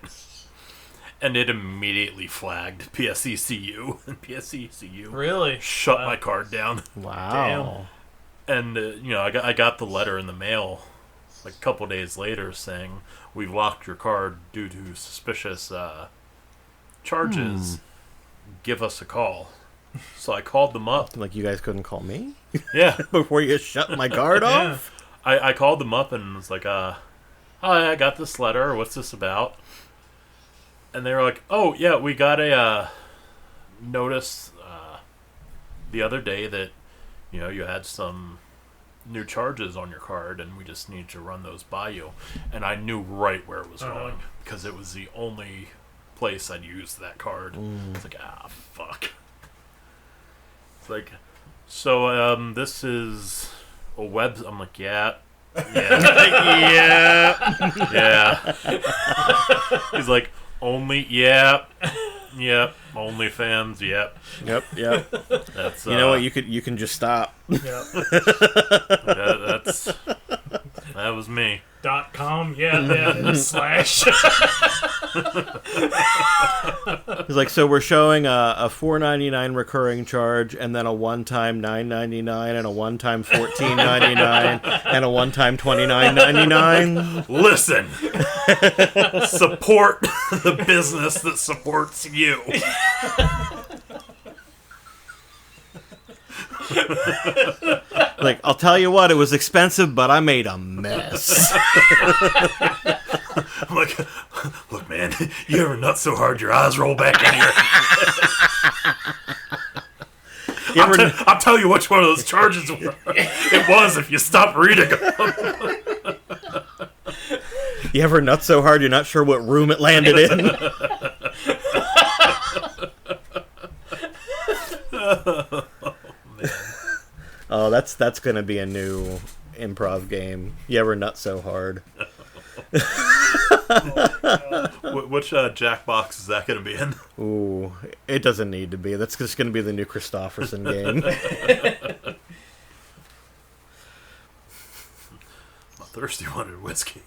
And it immediately flagged PSECU, and PSECU Really? shut my card down. Wow. And I got the letter in the mail like a couple days later saying, "We've locked your card due to suspicious charges. Give us a call." So I called them up. Like, you guys couldn't call me Yeah. before you shut my guard off? I called them up and was like, "Hi, I got this letter. What's this about?" And they were like, "Oh, yeah, we got a noticed the other day that you had some new charges on your card, and we just need to run those by you. And I knew right where it was going because it was the only place I'd used that card. It's like, fuck. It's like, so this is a web. I'm like, yeah. He's like, only, OnlyFans, yep. That's you know what? You can just stop. That was me. .com, slash. He's like, so we're showing a $4.99 recurring charge, and then a one-time $9.99, and a one-time $14.99, and a one-time $29.99. Listen, support the business that supports you. Like, I'll tell you what, it was expensive, but I made a mess. I'm like, look, man, you ever nut so hard your eyes roll back in here? I'll tell you which one of those charges it was if you stop reading them. You ever nut so hard you're not sure what room it landed in? Oh, that's gonna be a new improv game. You ever nut so hard? Which Jackbox is that gonna be in? Ooh, it doesn't need to be. That's just gonna be the new Christofferson game. My thirsty wanted whiskey.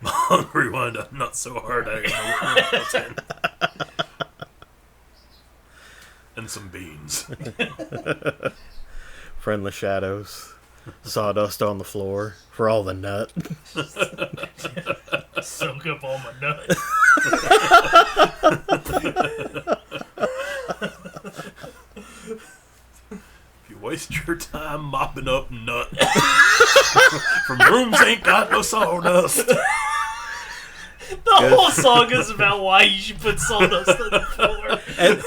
My hungry wanted to nut so hard I didn't know what room it was in. And some beans. Friendless shadows. Sawdust on the floor for all the nut. Soak up all my nut. If you waste your time mopping up nut from rooms ain't got no sawdust. The whole song is about why you should put sawdust on the floor. At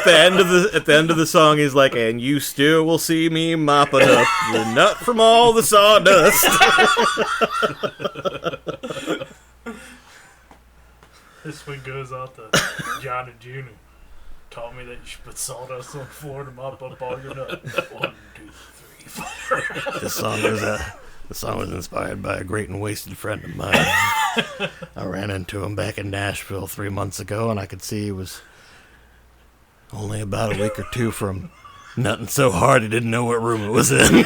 the end of the song, he's like, "And you still will see me mopping up your nut from all the sawdust." This one goes out to John and June, who taught me that you should put sawdust on the floor to mop up all your nuts. 1, 2, 3, 4. The song was inspired by a great and wasted friend of mine. I ran into him back in Nashville 3 months ago, and I could see he was only about a week or two from nutting so hard he didn't know what room it was in.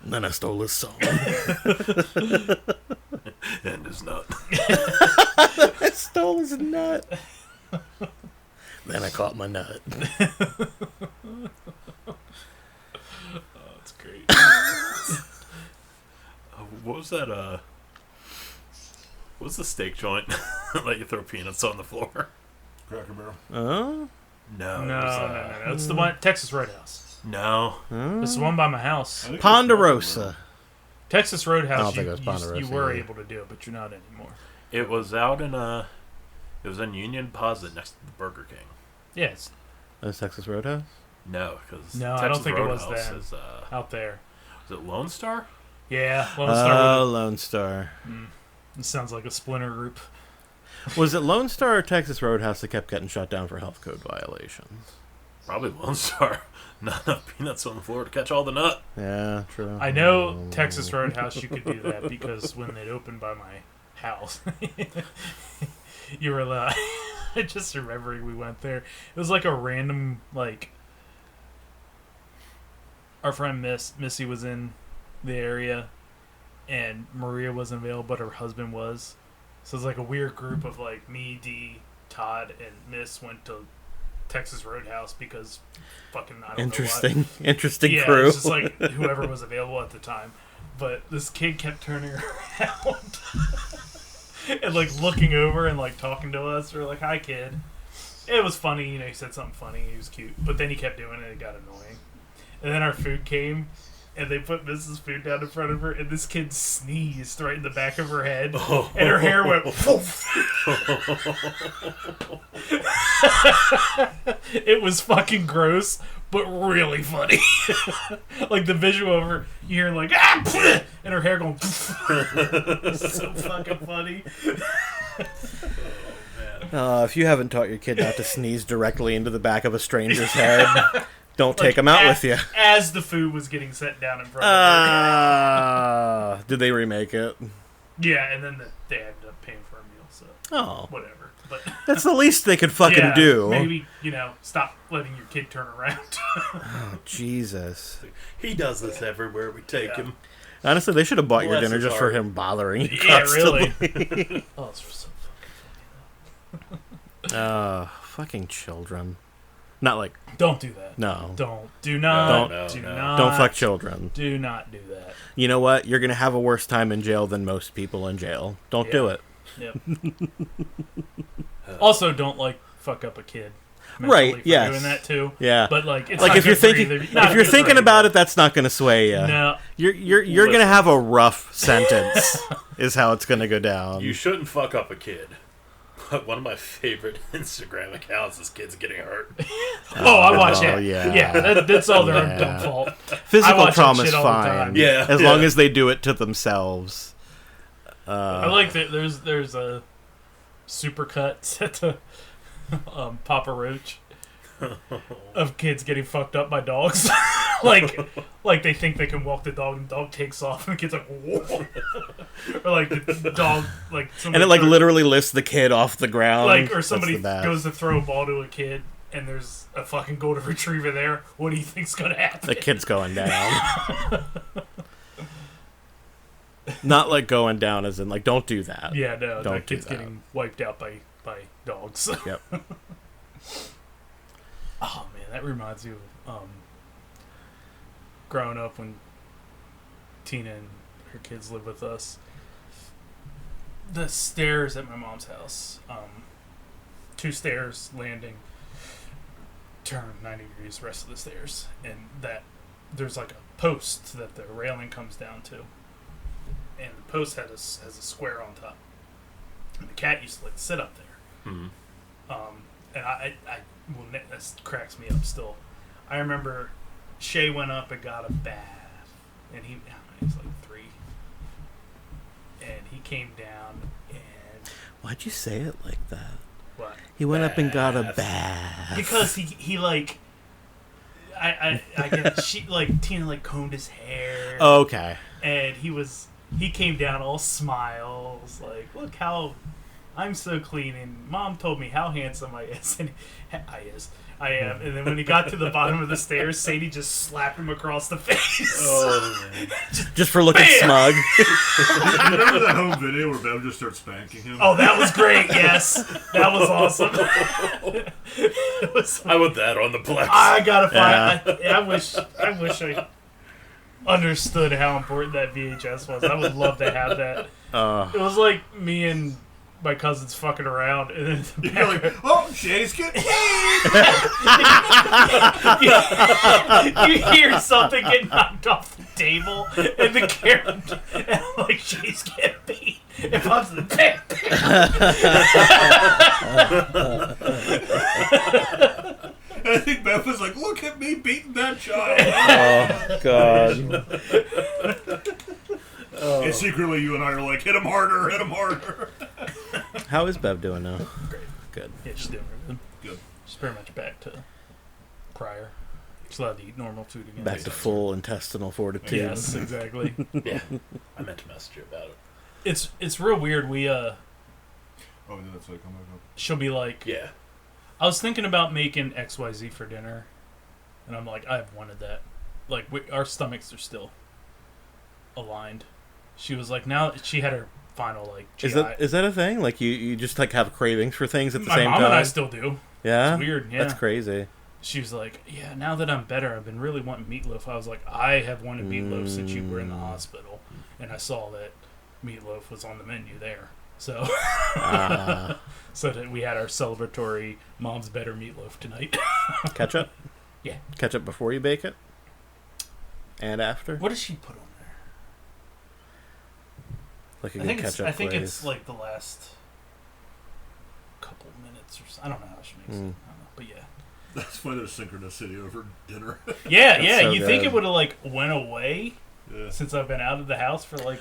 And then I stole his song. And his nut. I stole his nut. Then I caught my nut. Oh, that's great. What was that, what was the steak joint? Let you throw peanuts on the floor? Cracker Barrel. Oh? No. It's the one, Texas Roadhouse. No. It's the one by my house. Ponderosa. Texas Roadhouse, I don't think it was Ponderosa, you were either. able to do it, but you're not anymore. It was out in, it was in Union Plaza next to the Burger King. Yes. That's Texas Roadhouse? No, because No, I don't think it was that. is, Out there. is it Lone Star? Yeah, Lone Star. Lone Star. It sounds like a splinter group. Was it Lone Star or Texas Roadhouse that kept getting shut down for health code violations? Probably Lone Star. Not enough peanuts on the floor to catch all the nut. Yeah, true. I know Texas Roadhouse, you could do that because when it opened by my house, you were allowed. I just remember we went there. It was like a random, like, our friend Missy was in the area, and Maria wasn't available, but her husband was. So it's like a weird group of like me, Dee, Todd, and Miss went to Texas Roadhouse because fucking I don't know why. Interesting Yeah, crew. it's just like whoever was available at the time. But this kid kept turning around and like looking over and like talking to us. We were like, "Hi, kid." It was funny, you know. He said something funny. He was cute, but then he kept doing it. It got annoying. And then our food came, and they put Mrs. Food down in front of her, and this kid sneezed right in the back of her head, and her hair went poof. It was fucking gross, but really funny. Like the visual of her, you hear like, ah, pfft, and her hair going it's so fucking funny. If you haven't taught your kid not to sneeze directly into the back of a stranger's head, don't take him out with you. As the food was getting set down in front of her. Did they remake it? Yeah, and then they ended up paying for a meal, so whatever. But that's the least they could fucking do. Maybe, stop letting your kid turn around. Oh, Jesus. He does this everywhere we take him. Honestly, they should have bought your Bless dinner his just for heart. him bothering you Yeah, constantly. really. Oh, it's so fucking funny. Fucking children. Not like... Don't do that. No. Do not. No. Don't fuck children. Do not do that. You know what? You're going to have a worse time in jail than most people in jail. Don't do it. Yep. Also, don't fuck up a kid. Right? For Yes. doing that too. Yeah. But it's like not if you're good for thinking, either. if you're thinking about it, that's not going to sway you. No. You're going to have a rough sentence. Is how it's going to go down. You shouldn't fuck up a kid. But one of my favorite Instagram accounts is kids getting hurt. I watch it. Yeah. That's all their own fault. I Physical watch that trauma's shit all the fine. time. Yeah. As long as they do it to themselves. I like that. There's a supercut set to Papa Roach of kids getting fucked up by dogs. like they think they can walk the dog and the dog takes off and the kid's like, whoa. Or like the dog And it literally lifts the kid off the ground. or somebody That's the goes to throw a ball to a kid and there's a fucking golden retriever there. What do you think's gonna happen? The kid's going down. Not like going down as in don't do that. Yeah, no, Don't that do kid's that. getting wiped out by dogs. Yep. Oh man, that reminds me of growing up when Tina and her kids lived with us. The stairs at my mom's house, 2 stairs, landing, turn 90 degrees, rest of the stairs, and that there's a post that the railing comes down to, and the post has a square on top, and the cat used to sit up there. Mhm. And this cracks me up still. I remember Shay went up and got a bath, and he was 3, and he came down and Why'd you say it like that? what? He went up and got a bath. Because he I guess Tina combed his hair. Oh, okay. And he came down all smiles, look how I'm so clean, and Mom told me how handsome I is, and I am. And then when he got to the bottom of the stairs, Sadie just slapped him across the face. Oh, man. Just for looking Bam! smug. Remember that home video where Bev just starts spanking him? Oh, that was great. Yes, that was awesome. It was. I want that on the Plex. I gotta find. I wish I understood how important that VHS was. I would love to have that. It was like me and my cousins fucking around, and then You're like, oh, Shay's getting you hear something get knocked off the table, and the camera, and I'm like, she's getting beat. If I was the bam, I think Beth was like, look at me beating that child. Oh, God. And secretly you and I are like, hit him harder, hit him harder. How is Bev doing now? Great. Good. Yeah, she's doing good. Good. She's pretty much back to prior. She's allowed to eat normal food again. Back to full intestinal fortitude. Yes, exactly. Yeah. I meant to message you about it. It's real weird. We Oh, yeah, that's like, oh my God. she'll be like, Yeah. I was thinking about making XYZ for dinner, and I'm like, I've wanted that. Our stomachs are still aligned. She was like, now she had her final GI. Is that a thing? You just have cravings for things at the My same mom time? and I still do. Yeah? It's weird, yeah. That's crazy. She was like, yeah, now that I'm better, I've been really wanting meatloaf. I was like, I have wanted meatloaf since you were in the hospital. And I saw that meatloaf was on the menu there. So so that we had our celebratory Mom's Better meatloaf tonight. Ketchup? Yeah. Ketchup before you bake it? And after? What does she put on there? Like a I good think ketchup I think glaze. it's like the last couple minutes or so. I don't know how she makes it. I don't know, but yeah. That's why there's synchronicity over dinner. Yeah, yeah. so You think good. it would have like went away Yeah. since I've been out of the house for like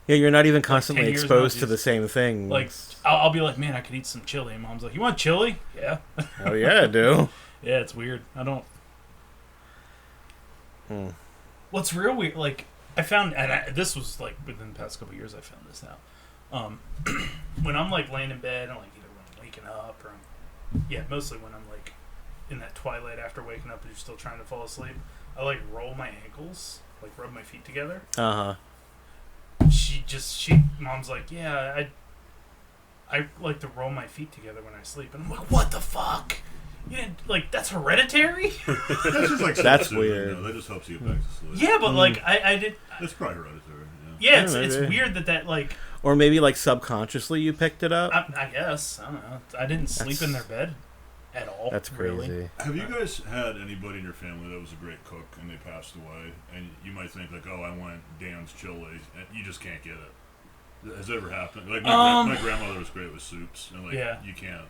Yeah, you're not even constantly 10 years exposed now, to the same things. like I'll be like, man, I could eat some chili. And Mom's like, you want chili? Yeah. Oh yeah, I do. Yeah, it's weird. I don't. What's real weird, like I found, and this was like within the past couple of years, I found this out. When I'm like laying in bed, and like either when I'm waking up or mostly when I'm like in that twilight after waking up and you're still trying to fall asleep, I like roll my ankles, like rub my feet together. Uh-huh. Mom's like, yeah, I like to roll my feet together when I sleep, and I'm like, what the fuck? You didn't, like, that's hereditary? That's just like That's soothing, weird. you know, that just helps you get back to sleep. Yeah, but like I did. It's probably hereditary. Yeah, it's maybe. weird that like. Or maybe like subconsciously you picked it up. I guess. I don't know. I didn't sleep in their bed at all. That's crazy. Really. Have you guys had anybody in your family that was a great cook and they passed away? And you might think like, oh, I want Dan's chili, and you just can't get it. Has it ever happened? Like my grandmother was great with soups, and like you can't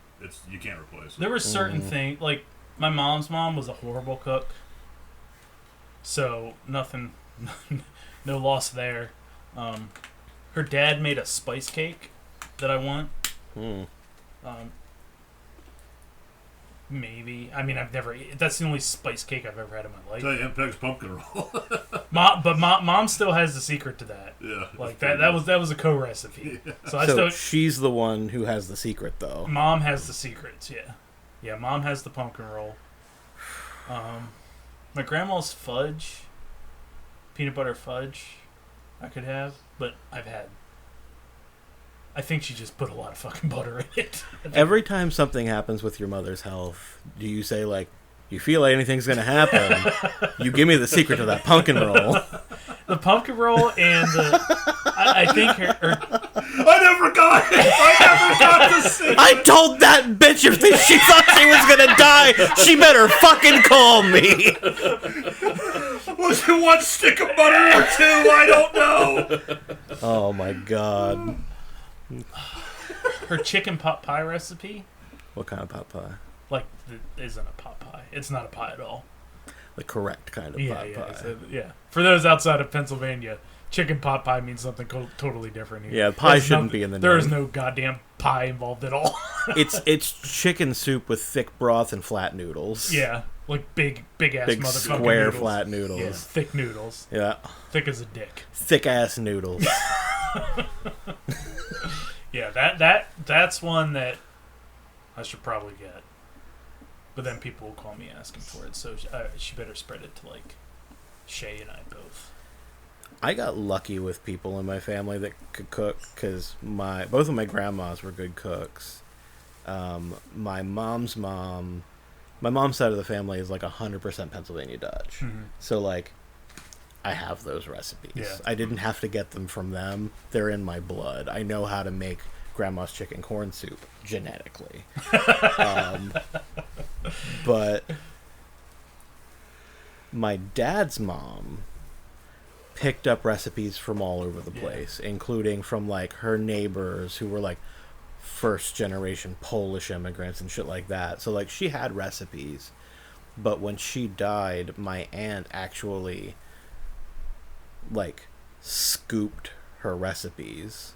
replace it. There were certain things, like my mom's mom was a horrible cook, so nothing, no loss there. Her dad made a spice cake that I want. Maybe. I mean, I've never. That's the only spice cake I've ever had in my life. Tell you, Impeg's pumpkin roll. Mom still has the secret to that. Yeah, like that was a co-recipe. Yeah. So I So still. she's the one who has the secret, though. Mom has the secrets. Yeah. Mom has the pumpkin roll. My grandma's fudge, peanut butter fudge, I could have, but I've had. I think she just put a lot of fucking butter in it. Every time something happens with your mother's health, do you say, like, you feel like anything's going to happen, you give me the secret to that pumpkin roll? The pumpkin roll and the... I think her... I never got the secret. I told that bitch if she thought she was going to die, she better fucking call me. Was it one stick of butter or two? I don't know. Oh, my God. Her chicken pot pie recipe, What kind of pot pie? like, isn't a pot pie. It's not a pie at all. The correct kind of pot pie. Yeah. For those outside of Pennsylvania, chicken pot pie means something totally different here. Yeah, pie There's shouldn't be in the There name. is no goddamn pie involved at all. It's chicken soup with thick broth and flat noodles. Yeah, like big ass Big motherfucking square noodles. flat noodles. Yeah, thick noodles, Yeah. thick as a dick. Thick ass noodles. Yeah, that's one that I should probably get. But then people will call me asking for it, so she better spread it to like Shay and I both. I got lucky with people in my family that could cook because both of my grandmas were good cooks. My mom's side of the family is like 100% Pennsylvania Dutch. Mm-hmm. So like, I have those recipes. Yeah. I didn't have to get them from them. They're in my blood. I know how to make grandma's chicken corn soup genetically. But my dad's mom picked up recipes from all over the place, including from like her neighbors who were like first generation Polish immigrants and shit like that. So like she had recipes, but when she died, my aunt actually like scooped her recipes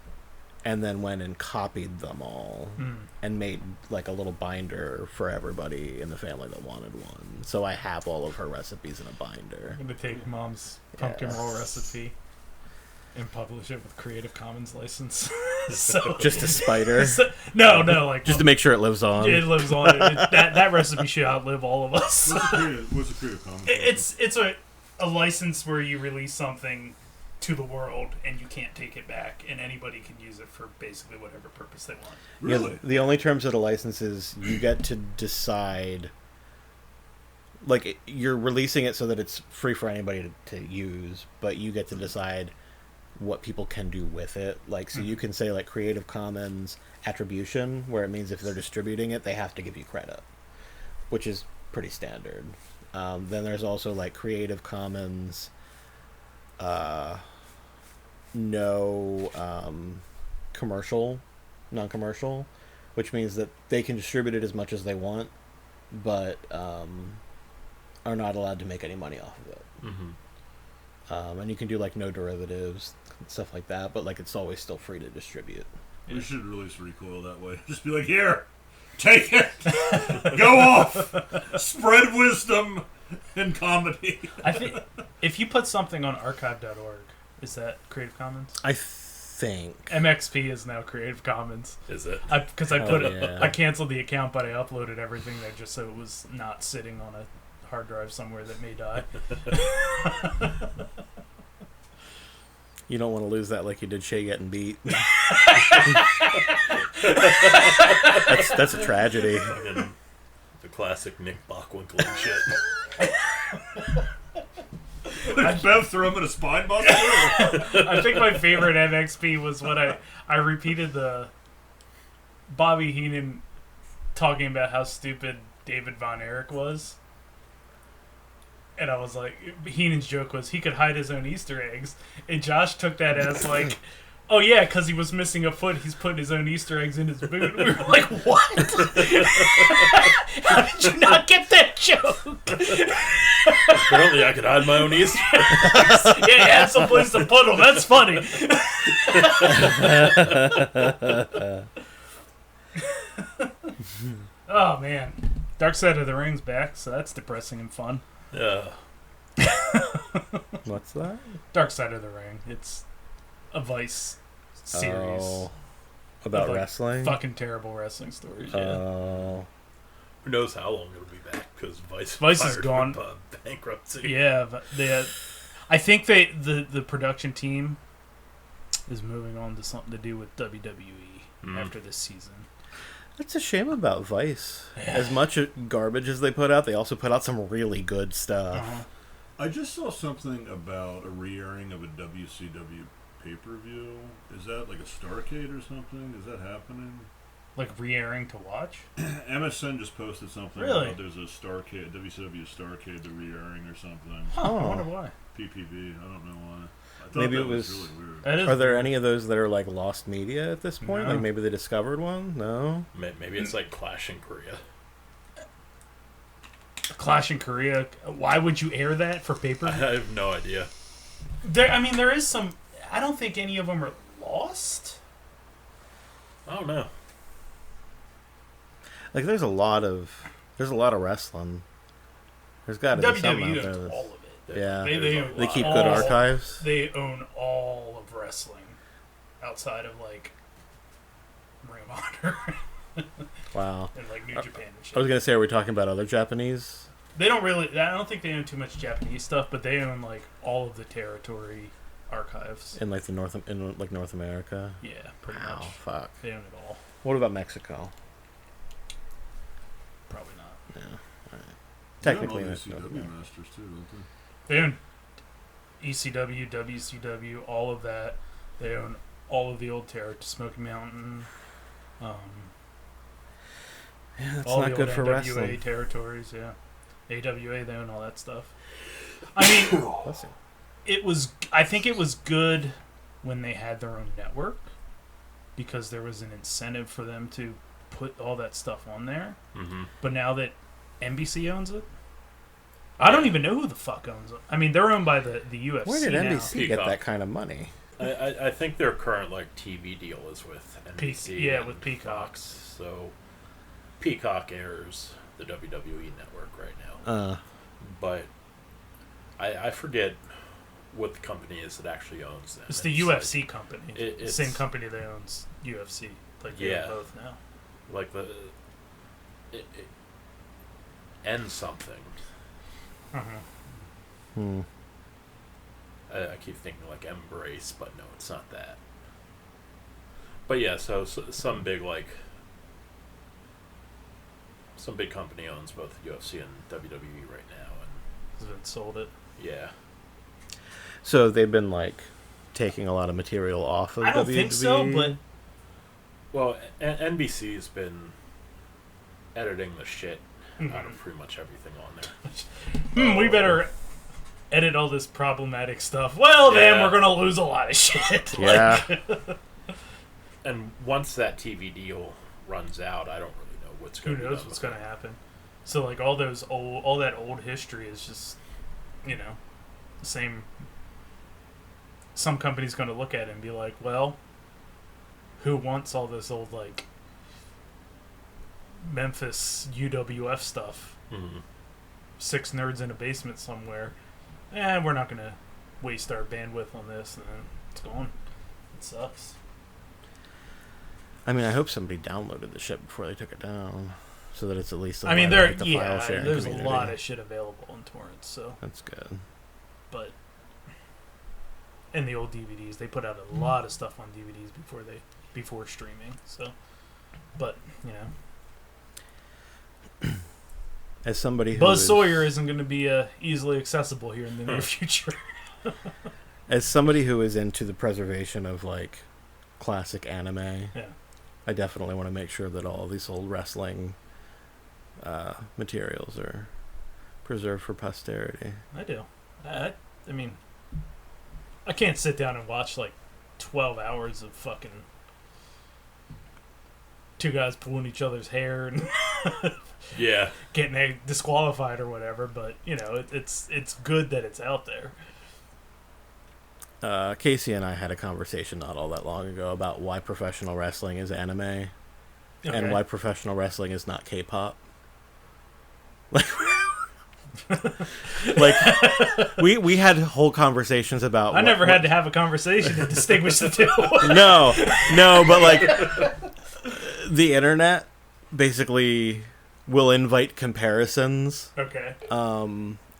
and then went and copied them all and made like a little binder for everybody in the family that wanted one. So I have all of her recipes in a binder. I'm gonna take Mom's pumpkin roll recipe and publish it with Creative Commons license. So Just a spider. no, like Just to make sure it lives on. it lives on. That recipe should outlive all of us. What's the creative commons? It's a license where you release something to the world and you can't take it back, and anybody can use it for basically whatever purpose they want. Really? Yeah, the only terms of the license is you get to decide. Like, you're releasing it so that it's free for anybody to use, but you get to decide what people can do with it. Like, so you can say, like, Creative Commons attribution, where it means if they're distributing it, they have to give you credit, which is pretty standard. Then there's also, like, Creative Commons no non-commercial, which means that they can distribute it as much as they want, but are not allowed to make any money off of it. And you can do like no derivatives, stuff like that, but like it's always still free to distribute. We should release Recoil that way. Just be like, here, take it, go off, spread wisdom and comedy. I think if you put something on archive.org, is that Creative Commons? I think MXP is now Creative Commons. Is it? Because I put it, yeah. I canceled the account, but I uploaded everything there just so it was not sitting on a hard drive somewhere that may die. You don't want to lose that like you did Shay getting beat. that's a tragedy. Fucking the classic Nick Bockwinkel and shit. Did Bev throw him in a spine buster? I think my favorite MXP was when I repeated the Bobby Heenan talking about how stupid David Von Erich was. And I was like, Heenan's joke was he could hide his own Easter eggs. And Josh took that as like, oh yeah, because he was missing a foot, he's putting his own Easter eggs in his boot. We were like, what? How did you not get that joke? Apparently I could hide my own Easter eggs. Yeah, you had someplace to put them. That's funny. Oh man, Dark Side of the Ring's back, so that's depressing and fun. Yeah. What's that? Dark Side of the Ring. It's a Vice series. Oh, about Of, like, wrestling? Fucking terrible wrestling stories. Yeah. Oh. Who knows how long it'll be back because Vice Is fired gone. for, bankruptcy. Yeah, but I think the production team is moving on to something to do with WWE after this season. That's a shame about Vice. Yeah. As much garbage as they put out, they also put out some really good stuff. Uh-huh. I just saw something about a re-airing of a WCW pay-per-view. Is that like a Starrcade or something? Is that happening? Like re-airing to watch? MSN just posted something Really? about there's a Starrcade, WCW Starrcade, the re-airing or something. Huh, I wonder why. PPV, I don't know why. I thought Maybe that it was- really weird. That is Are there any of those that are like lost media at this point? No. Like maybe they discovered one? No? Maybe it's like Clash in Korea. Clash in Korea. Why would you air that for I paper? have no idea. There is some. I don't think any of them are lost. I don't know. Like there's a lot of wrestling. There's got to be something WWE out there. owns that's- all of it. Yeah. They They keep all- good archives. They own all of wrestling outside of like Ring of Honor Wow. and like New Japan and I shit. was gonna say, are we talking about other Japanese? They don't really. I don't think they own too much Japanese stuff, but they own like all of the territory archives. In like North America? Yeah, pretty Wow, much. fuck. They own it all. What about Mexico? Probably not. Yeah. All right. They own Technically, all the that's ECW no- masters too, don't they? They own ECW, WCW, all of that. They own all of the old territory, Smoky Mountain. Yeah, that's All not the good old for NWA wrestling. territories, yeah. AWA, they own all that stuff. I mean, Bless you. I think it was good when they had their own network because there was an incentive for them to put all that stuff on there. Mm-hmm. But now that NBC owns it, I don't even know who the fuck owns it. I mean, they're owned by the UFC Where did now. NBC get Peacock. that kind of money? I think their current like TV deal is with NBC. yeah, and with Peacock. Fox, so Peacock airs the WWE network right now. But I forget what the company is that actually owns them. It's the like- UFC company. it's- Same company that owns UFC. Like they Yeah. own both now. like the and something. Hmm. I keep thinking like Embrace, but no, it's not that. But yeah, so some big company owns both UFC and WWE right now, and Because it sold it. yeah, So they've been like taking a lot of material off of I don't WWE. think so, but well, NBC's been editing the shit Mm-hmm. out of pretty much everything on there. we better edit all this problematic stuff. Well, then Yeah. we're gonna lose a lot of shit. Yeah. And once that TV deal runs out, I don't really know what's Who going to knows what's gonna happen? So like all that old history is just, the same. Some company's gonna look at it and be like, well, who wants all this old like Memphis UWF stuff? Mm-hmm. 6 nerds in a basement somewhere. We're not gonna waste our bandwidth on this, and then it's gone. It sucks. I mean, I hope somebody downloaded the shit before they took it down, so that it's at least. I mean, the file sharing there's community. a lot of shit available on torrents, so. That's good. But in the old DVDs, they put out a lot of stuff on DVDs before streaming. So, but As somebody who Buzz Sawyer isn't going to be easily accessible here in the near future. as somebody who is into the preservation of like classic anime, Yeah. I definitely want to make sure that all these old wrestling materials are preserved for posterity. I do. I mean, I can't sit down and watch like 12 hours of fucking two guys pulling each other's hair and Yeah. getting disqualified or whatever. But it's good that it's out there. Casey and I had a conversation not all that long ago about why professional wrestling is anime and why professional wrestling is not K-pop. Like we had whole conversations about. I never had to have a conversation to distinguish the two. No, but like the internet basically will invite comparisons. Okay.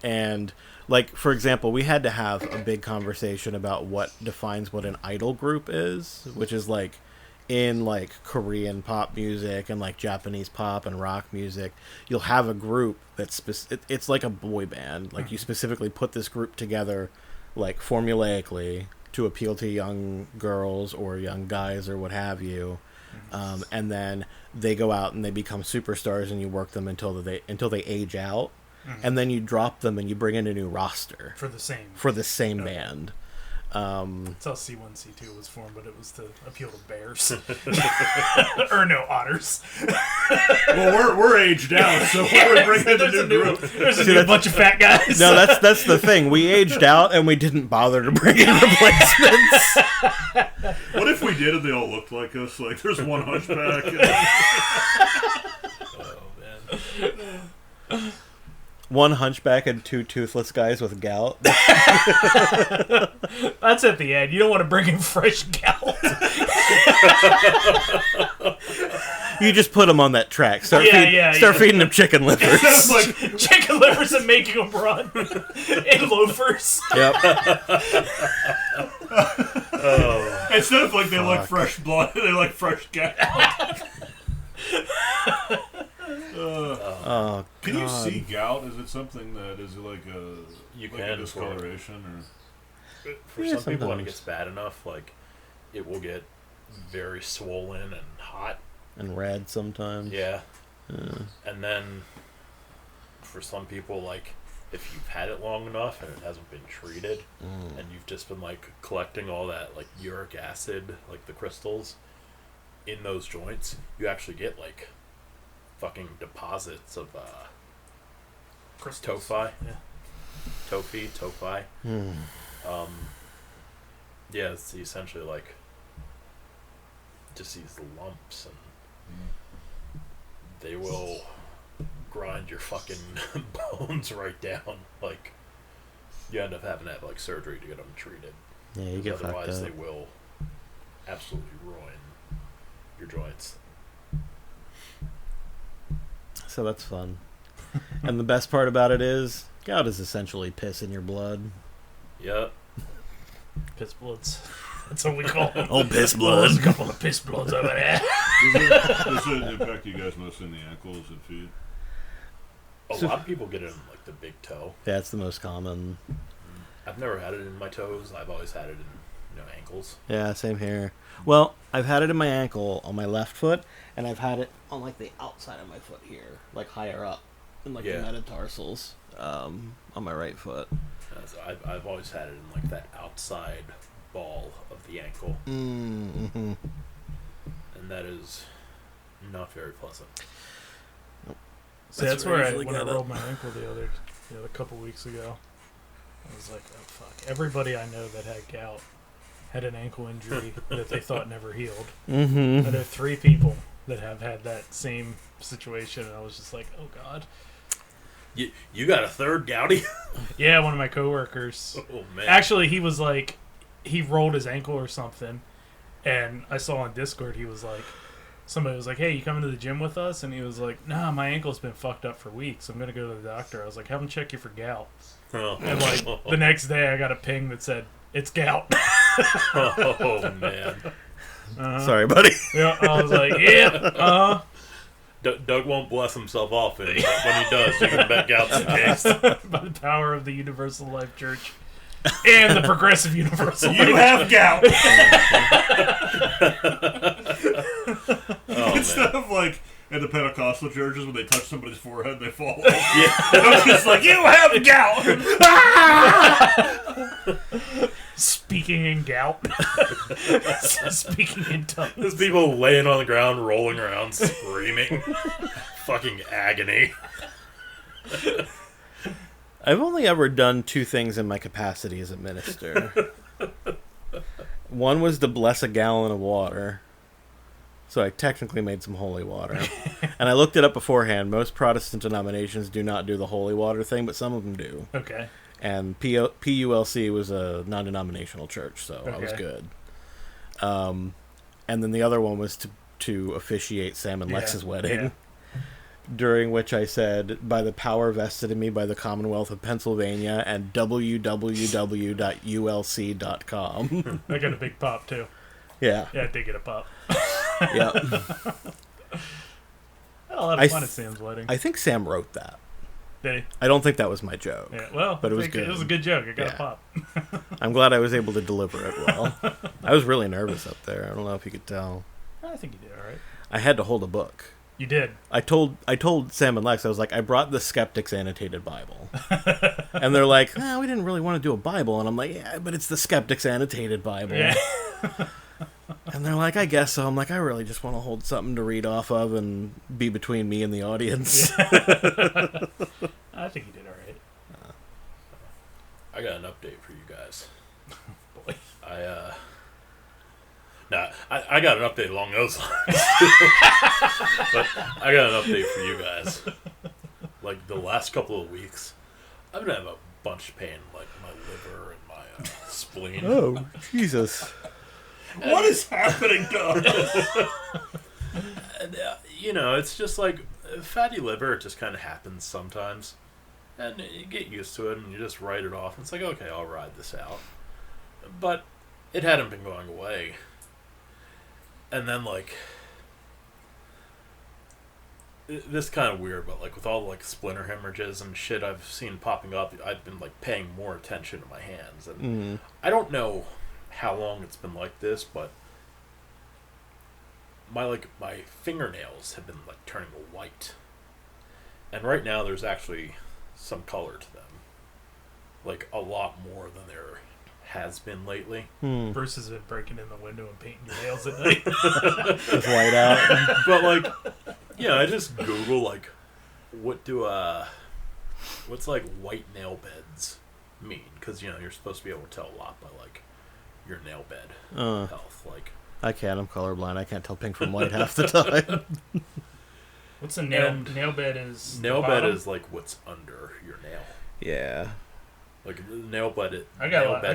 And like, for example, we had to have a big conversation about what defines what an idol group is, which is like in like Korean pop music and like Japanese pop and rock music, you'll have a group that's it's like a boy band. Like you specifically put this group together like formulaically to appeal to young girls or young guys or what have you. And then they go out and they become superstars and you work them until they age out. And then you drop them and you bring in a new roster For the same okay. band. That's how C1, C2 was formed, but it was to appeal to bears. Or no, otters. Well, we're aged out, so we're bringing in a new group. There's a new bunch of fat guys. No, that's the thing. We aged out and we didn't bother to bring in replacements. What if we did and they all looked like us? Like, there's one hunchback. Oh, man. One hunchback and 2 toothless guys with gout. That's at the end. You don't want to bring in fresh gout. You just put them on that track. Start feeding them chicken livers. Like chicken livers and making them run in loafers. Yep. Instead of like they like fresh blood, they like fresh gout. Oh, Can you see gout? Is it something that is like a You like can a discoloration or? For Yeah, some people, when it sometimes. gets bad enough, like it will get very swollen and hot. and red sometimes. Yeah. And then for some people, like if you've had it long enough and it hasn't been treated, and you've just been like collecting all that like uric acid, like the crystals in those joints, you actually get like fucking deposits of tophi. Yeah. Tophi. Yeah, it's essentially like just these lumps, and they will grind your fucking bones right down. Like you end up having to have like surgery to get them treated. Yeah, you get fucked Otherwise, up. they will absolutely ruin your joints. So that's fun. And the best part about it is, gout is essentially piss in your blood. Yep. Piss bloods. That's what we call them. Old piss There's a blood. couple of piss bloods over there. Does it impact you guys mostly in the ankles and feet? A lot of people get it in like the big toe. Yeah, it's the most common. I've never had it in my toes. I've always had it in ankles. Yeah, same here. Well, I've had it in my ankle on my left foot, and I've had it on like the outside of my foot here, like higher up. in like Yeah. the metatarsals on my right foot. I've always had it in like that outside ball of the ankle, Mm-hmm. and that is not very pleasant. So that's where usually when I got it. rolled my ankle a couple weeks ago, I was like, oh fuck. Everybody I know that had gout had an ankle injury that they thought never healed. Mm-hmm. I know 3 people that have had that same situation, and I was just like, oh god. You got a third gouty? Yeah, one of my coworkers. Oh man! Actually, he was like, he rolled his ankle or something, and I saw on Discord he was like, somebody was like, hey, you coming to the gym with us? And he was like, nah, my ankle's been fucked up for weeks. I'm gonna go to the doctor. I was like, have him check you for gout. Oh. And like the next day, I got a ping that said it's gout. Oh man! Sorry, buddy. Yeah, I was like, yeah, Doug won't bless himself off, and when he does, you can bet gout's the case. by the power of the Universal Life Church and the Progressive Universal Life. You have gout. Oh Instead man! of like at the Pentecostal churches when they touch somebody's forehead, they fall off. Yeah. I'm just like, you have gout. Speaking in gout. Speaking in tongues. There's people laying on the ground, rolling around, screaming, fucking agony. I've only ever done 2 things in my capacity as a minister. One was to bless a gallon of water. So I technically made some holy water. And I looked it up beforehand. Most Protestant denominations do not do the holy water thing, but some of them do. Okay. And PULC was a non-denominational church, so I was Okay. good. And then the other one was to officiate Sam and Yeah, Lex's wedding. yeah. During which I said, by the power vested in me by the Commonwealth of Pennsylvania and www.ulc.com. I got a big pop too. Yeah. Yeah, I did get a pop. Yeah. I had a lot I of fun th- at Sam's wedding. I think Sam wrote that. Did he? I don't think that was my joke. Yeah. Well, But it was I think good. It was a good joke. I got Yeah. a pop. I'm glad I was able to deliver it well. I was really nervous up there. I don't know if you could tell. I think you did all right. I had to hold a book. You did. I told Sam and Lex, I was like, I brought the Skeptic's Annotated Bible. And they're like, we didn't really want to do a Bible. And I'm like, yeah, but it's the Skeptic's Annotated Bible. Yeah. And they're like, I guess so. I'm like, I really just want to hold something to read off of and be between me and the audience. I think you did all right. I got an update for you guys. Boy. I got an update along those lines. But I got an update for you guys. Like the last couple of weeks, I've been having a bunch of pain, like my liver and my spleen. Oh, Jesus. What is happening, Doug? And, it's just like fatty liver. It just kind of happens sometimes, and you get used to it, and you just write it off. It's like, okay, I'll ride this out. But it hadn't been going away, and then like this is kind of weird, but like with all the like splinter hemorrhages and shit I've seen popping up, I've been like paying more attention to my hands, and I don't know how long it's been like this, but my fingernails have been like turning white, and right now there's actually some color to them, like a lot more than there has been lately. Bruce has been breaking in the window and painting your nails at night. Just white out. But like, I just Google like, what's like white nail beds mean? Because you're supposed to be able to tell a lot by like your nail bed health. Like, I can't. I'm colorblind. I can't tell pink from white half the time. What's a nail? And Nail bed is. nail the bed bottom? is like what's under your nail. Yeah. Like the nail bed,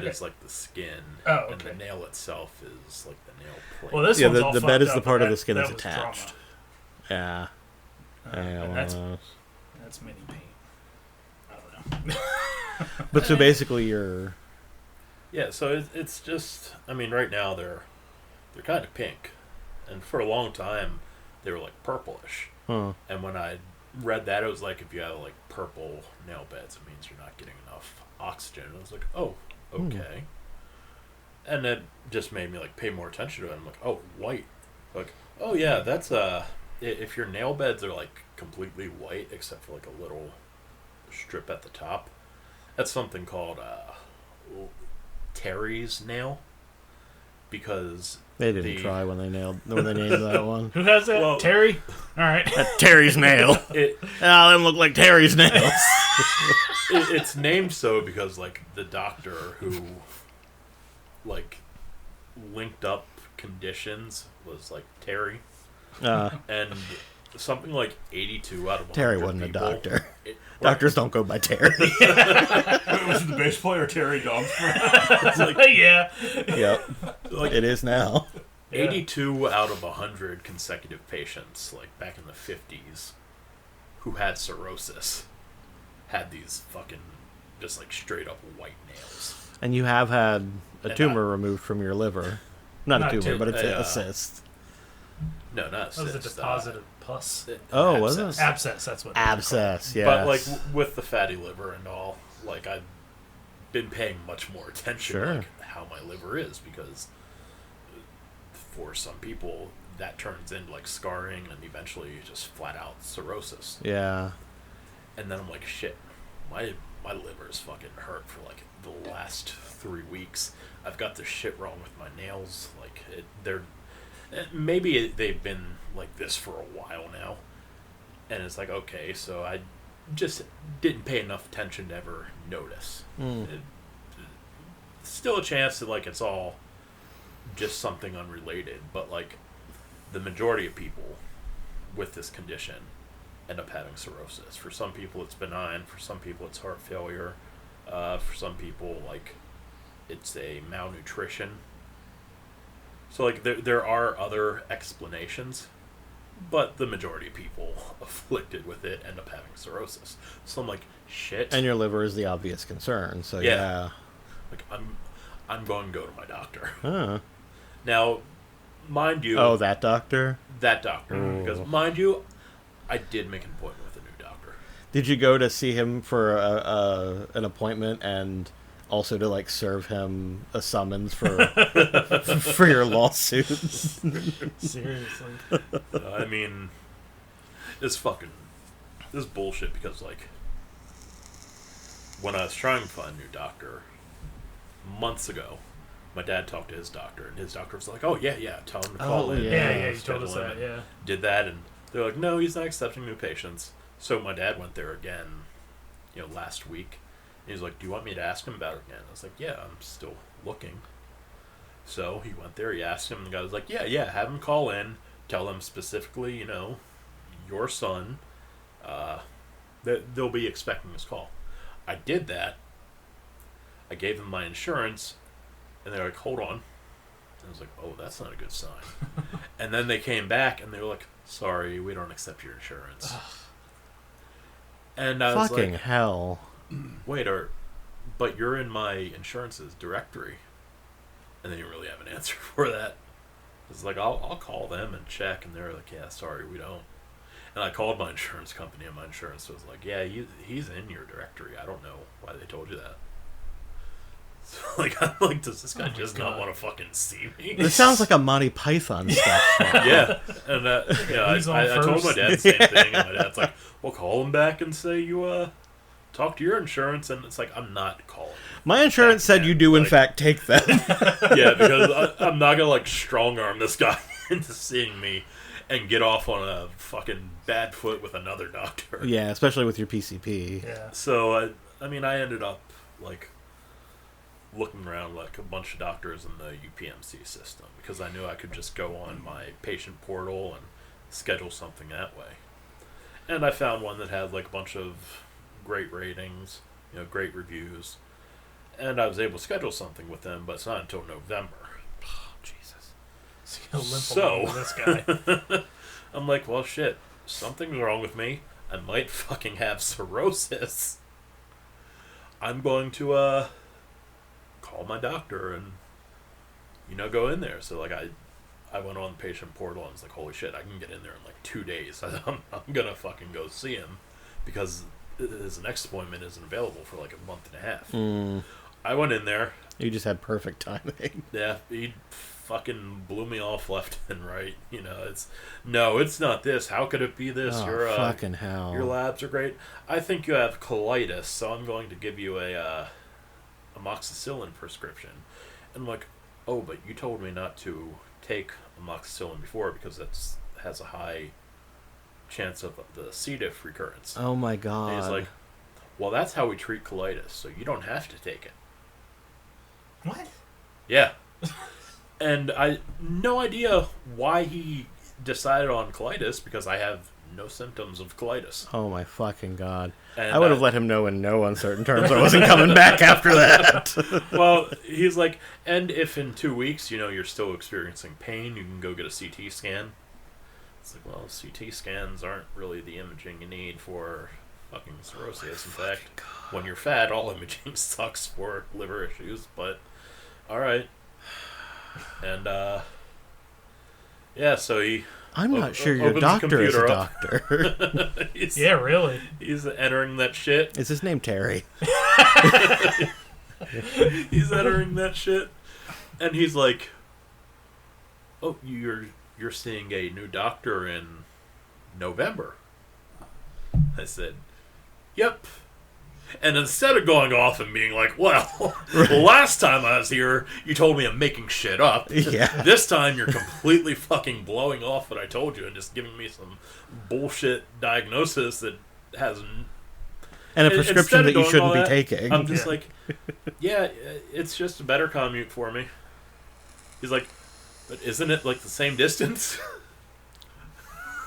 is like the skin, Oh, and okay. the nail itself is like the nail plate. Well, this Yeah, one's the all bed fucked is the up, part but of the skin that that's was attached. trauma. Yeah. And Yeah, that's well, mini pain. I don't know. but so basically you're... Yeah, so it's just, right now they're kind of pink, and for a long time they were like purplish. Huh. And when I read that, it was like if you have like purple nail beds, it means you're not getting enough oxygen. I was like, oh, okay. And it just made me like pay more attention to it. I'm like, oh, white. Like, oh yeah, that's if your nail beds are like completely white except for like a little strip at the top, that's something called Terry's nail, because They didn't try when they named that one. Who has that? Well- Terry? All right. Terry's nail. it, Oh, them look like Terry's nails. it's named so because like the doctor who like linked up conditions was like Terry, and something like 82 out of 100 Terry wasn't a people, doctor. Right. Doctors don't go by Terry. Was it the bass player Terry Dongsford? Yeah. Yep, Like it is now. 82 out of 100 consecutive patients, like back in the 50s, who had cirrhosis, had these fucking just like straight up white nails. And you have had a And tumor removed from your liver. Not a tumor, but it's a cyst. No, not That was a cyst, deposit of pus. Oh, was abscess. it? Abscess, that's what Abscess, yes. But like with the fatty liver and all, like I've been paying much more attention Sure. to like how my liver is, because for some people that turns into like scarring and eventually just flat out cirrhosis. Yeah. And then I'm like, shit, my liver's fucking hurt for like the last 3 weeks. I've got this shit wrong with my nails. Like maybe they've been like this for a while now, and it's like, okay, so I just didn't pay enough attention to ever notice. Still a chance that like it's all just something unrelated, but like the majority of people with this condition end up having cirrhosis. For some people it's benign, for some people it's heart failure, for some people like it's a malnutrition. So like there are other explanations, but the majority of people afflicted with it end up having cirrhosis. So I'm like, shit. And your liver is the obvious concern, so Yeah. yeah. Like I'm going to go to my doctor. Huh. Now, mind you, Oh, that doctor? that doctor, Oh. because mind you, I did make an appointment with a new doctor. Did you go to see him for an appointment and also to like serve him a summons for for your lawsuits? Seriously. I mean, this is bullshit, because like when I was trying to find a new doctor months ago, my dad talked to his doctor, and his doctor was like, "Oh yeah, tell him to call in." Yeah, you told us schedule that, him," yeah. Did that, and they're like, "No, he's not accepting new patients." So my dad went there again, last week. And he's like, "Do you want me to ask him about it again?" I was like, "Yeah, I'm still looking." So he went there, he asked him, and the guy was like, yeah, have him call in, tell them specifically, your son, that they'll be expecting this call. I did that. I gave them my insurance, and they're like, "Hold on." And I was like, "Oh, that's not a good sign." And then they came back, and they were like, "Sorry, we don't accept your insurance." And I was Fucking like, hell. "Wait, but you're in my insurance's directory." And they didn't really have an answer for that. It's like, I'll call them and check, and they're like, "Yeah, sorry, we don't." And I called my insurance company, and my insurance was like, "Yeah, he's in your directory. I don't know why they told you that." So, I'm like, does this guy just not want to fucking see me? This sounds like a Monty Python sketch. Yeah, and He's on I told my first. dad the same thing, and my dad's like, "Well, call him back and say you talk to your insurance," and it's like, I'm not calling. My insurance said you do in Like- fact take them. Yeah, because I'm not gonna strong arm this guy into seeing me and get off on a fucking bad foot with another doctor. Yeah, especially with your PCP. Yeah. So I ended up looking around a bunch of doctors in the UPMC system, because I knew I could just go on my patient portal and schedule something that way. And I found one that had a bunch of great ratings, great reviews, and I was able to schedule something with them, but it's not until November. Oh, Jesus. So this guy. I'm like, well, shit, something's wrong with me. I might fucking have cirrhosis. I'm going to call my doctor and go in there. So I went on the patient portal and was like, holy shit, I can get in there in 2 days. I'm gonna fucking go see him, because his next appointment isn't available for a month and a half. I went in there. You just had perfect timing. Yeah, he fucking blew me off left and right. You know, it's not this. How could it be this? Oh, fucking hell. Your labs are great. I think you have colitis, so I'm going to give you a amoxicillin prescription. And I'm like, oh, but you told me not to take amoxicillin before because that has a high chance of the C. diff recurrence. Oh my god. And he's like, well, that's how we treat colitis, so you don't have to take it. What? Yeah. And I no idea why he decided on colitis, because I have no symptoms of colitis. Oh my fucking god. And I would have let him know in no uncertain terms I wasn't coming back after that. Well, he's like, and if in 2 weeks, you're still experiencing pain, you can go get a CT scan. It's like, well, CT scans aren't really the imaging you need for fucking cirrhosis. In fact, when you're fat, all imaging sucks for liver issues, but alright. And, yeah, so he... I'm not sure your doctor is a doctor. Yeah, really. He's entering that shit. Is his name Terry? He's entering that shit. And he's like, oh, you're seeing a new doctor in November. I said, yep. And instead of going off and being like, well, last time I was here, you told me I'm making shit up. Yeah. This time you're completely fucking blowing off what I told you and just giving me some bullshit diagnosis that has... And a prescription that you shouldn't be taking. I'm just like, yeah, it's just a better commute for me. He's like, but isn't it like the same distance?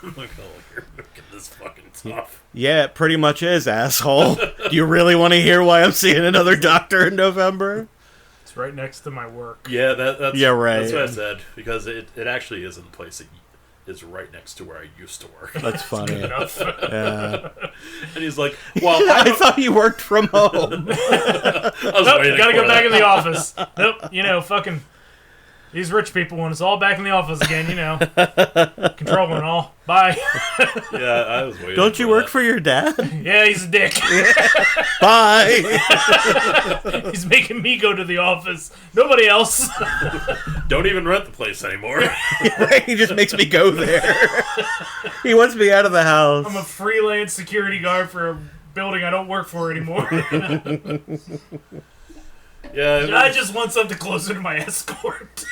I'm like, oh, you're making this fucking tough. Yeah, it pretty much is, asshole. Do you really want to hear why I'm seeing another doctor in November? It's right next to my work. Yeah, that's yeah, right. That's what I said, because it actually is in a place that is right next to where I used to work. That's funny. Yeah. And he's like, well, I thought you worked from home. I was Nope, waiting gotta for go back that. in the office. Nope, fucking these rich people when it's all back in the office again, controlling and all. Bye. Yeah, I was waiting. Don't you work for your dad? Yeah, he's a dick. Bye. He's making me go to the office. Nobody else. Don't even rent the place anymore. Right, he just makes me go there. He wants me out of the house. I'm a freelance security guard for a building I don't work for anymore. Yeah, I just want something closer to my escort.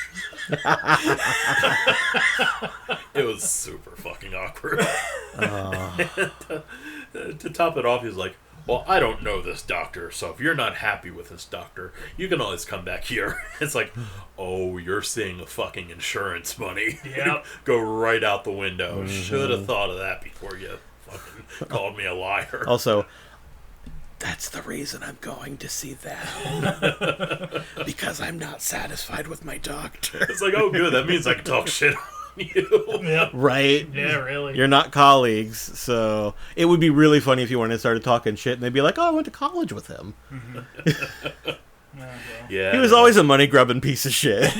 it was super fucking awkward. To top it off, he's like, well, I don't know this doctor, so if you're not happy with this doctor, you can always come back here. It's like, oh, you're seeing the fucking insurance money. Yep. Go right out the window. Should have thought of that before you fucking called me a liar. Also, that's the reason I'm going to see them. Because I'm not satisfied with my doctor. It's like, oh, good. That means I can talk shit on you. Yep. Right? Yeah, really. You're not colleagues, so it would be really funny if you went and started talking shit and they'd be like, oh, I went to college with him. Yeah. He was always a money-grubbing piece of shit.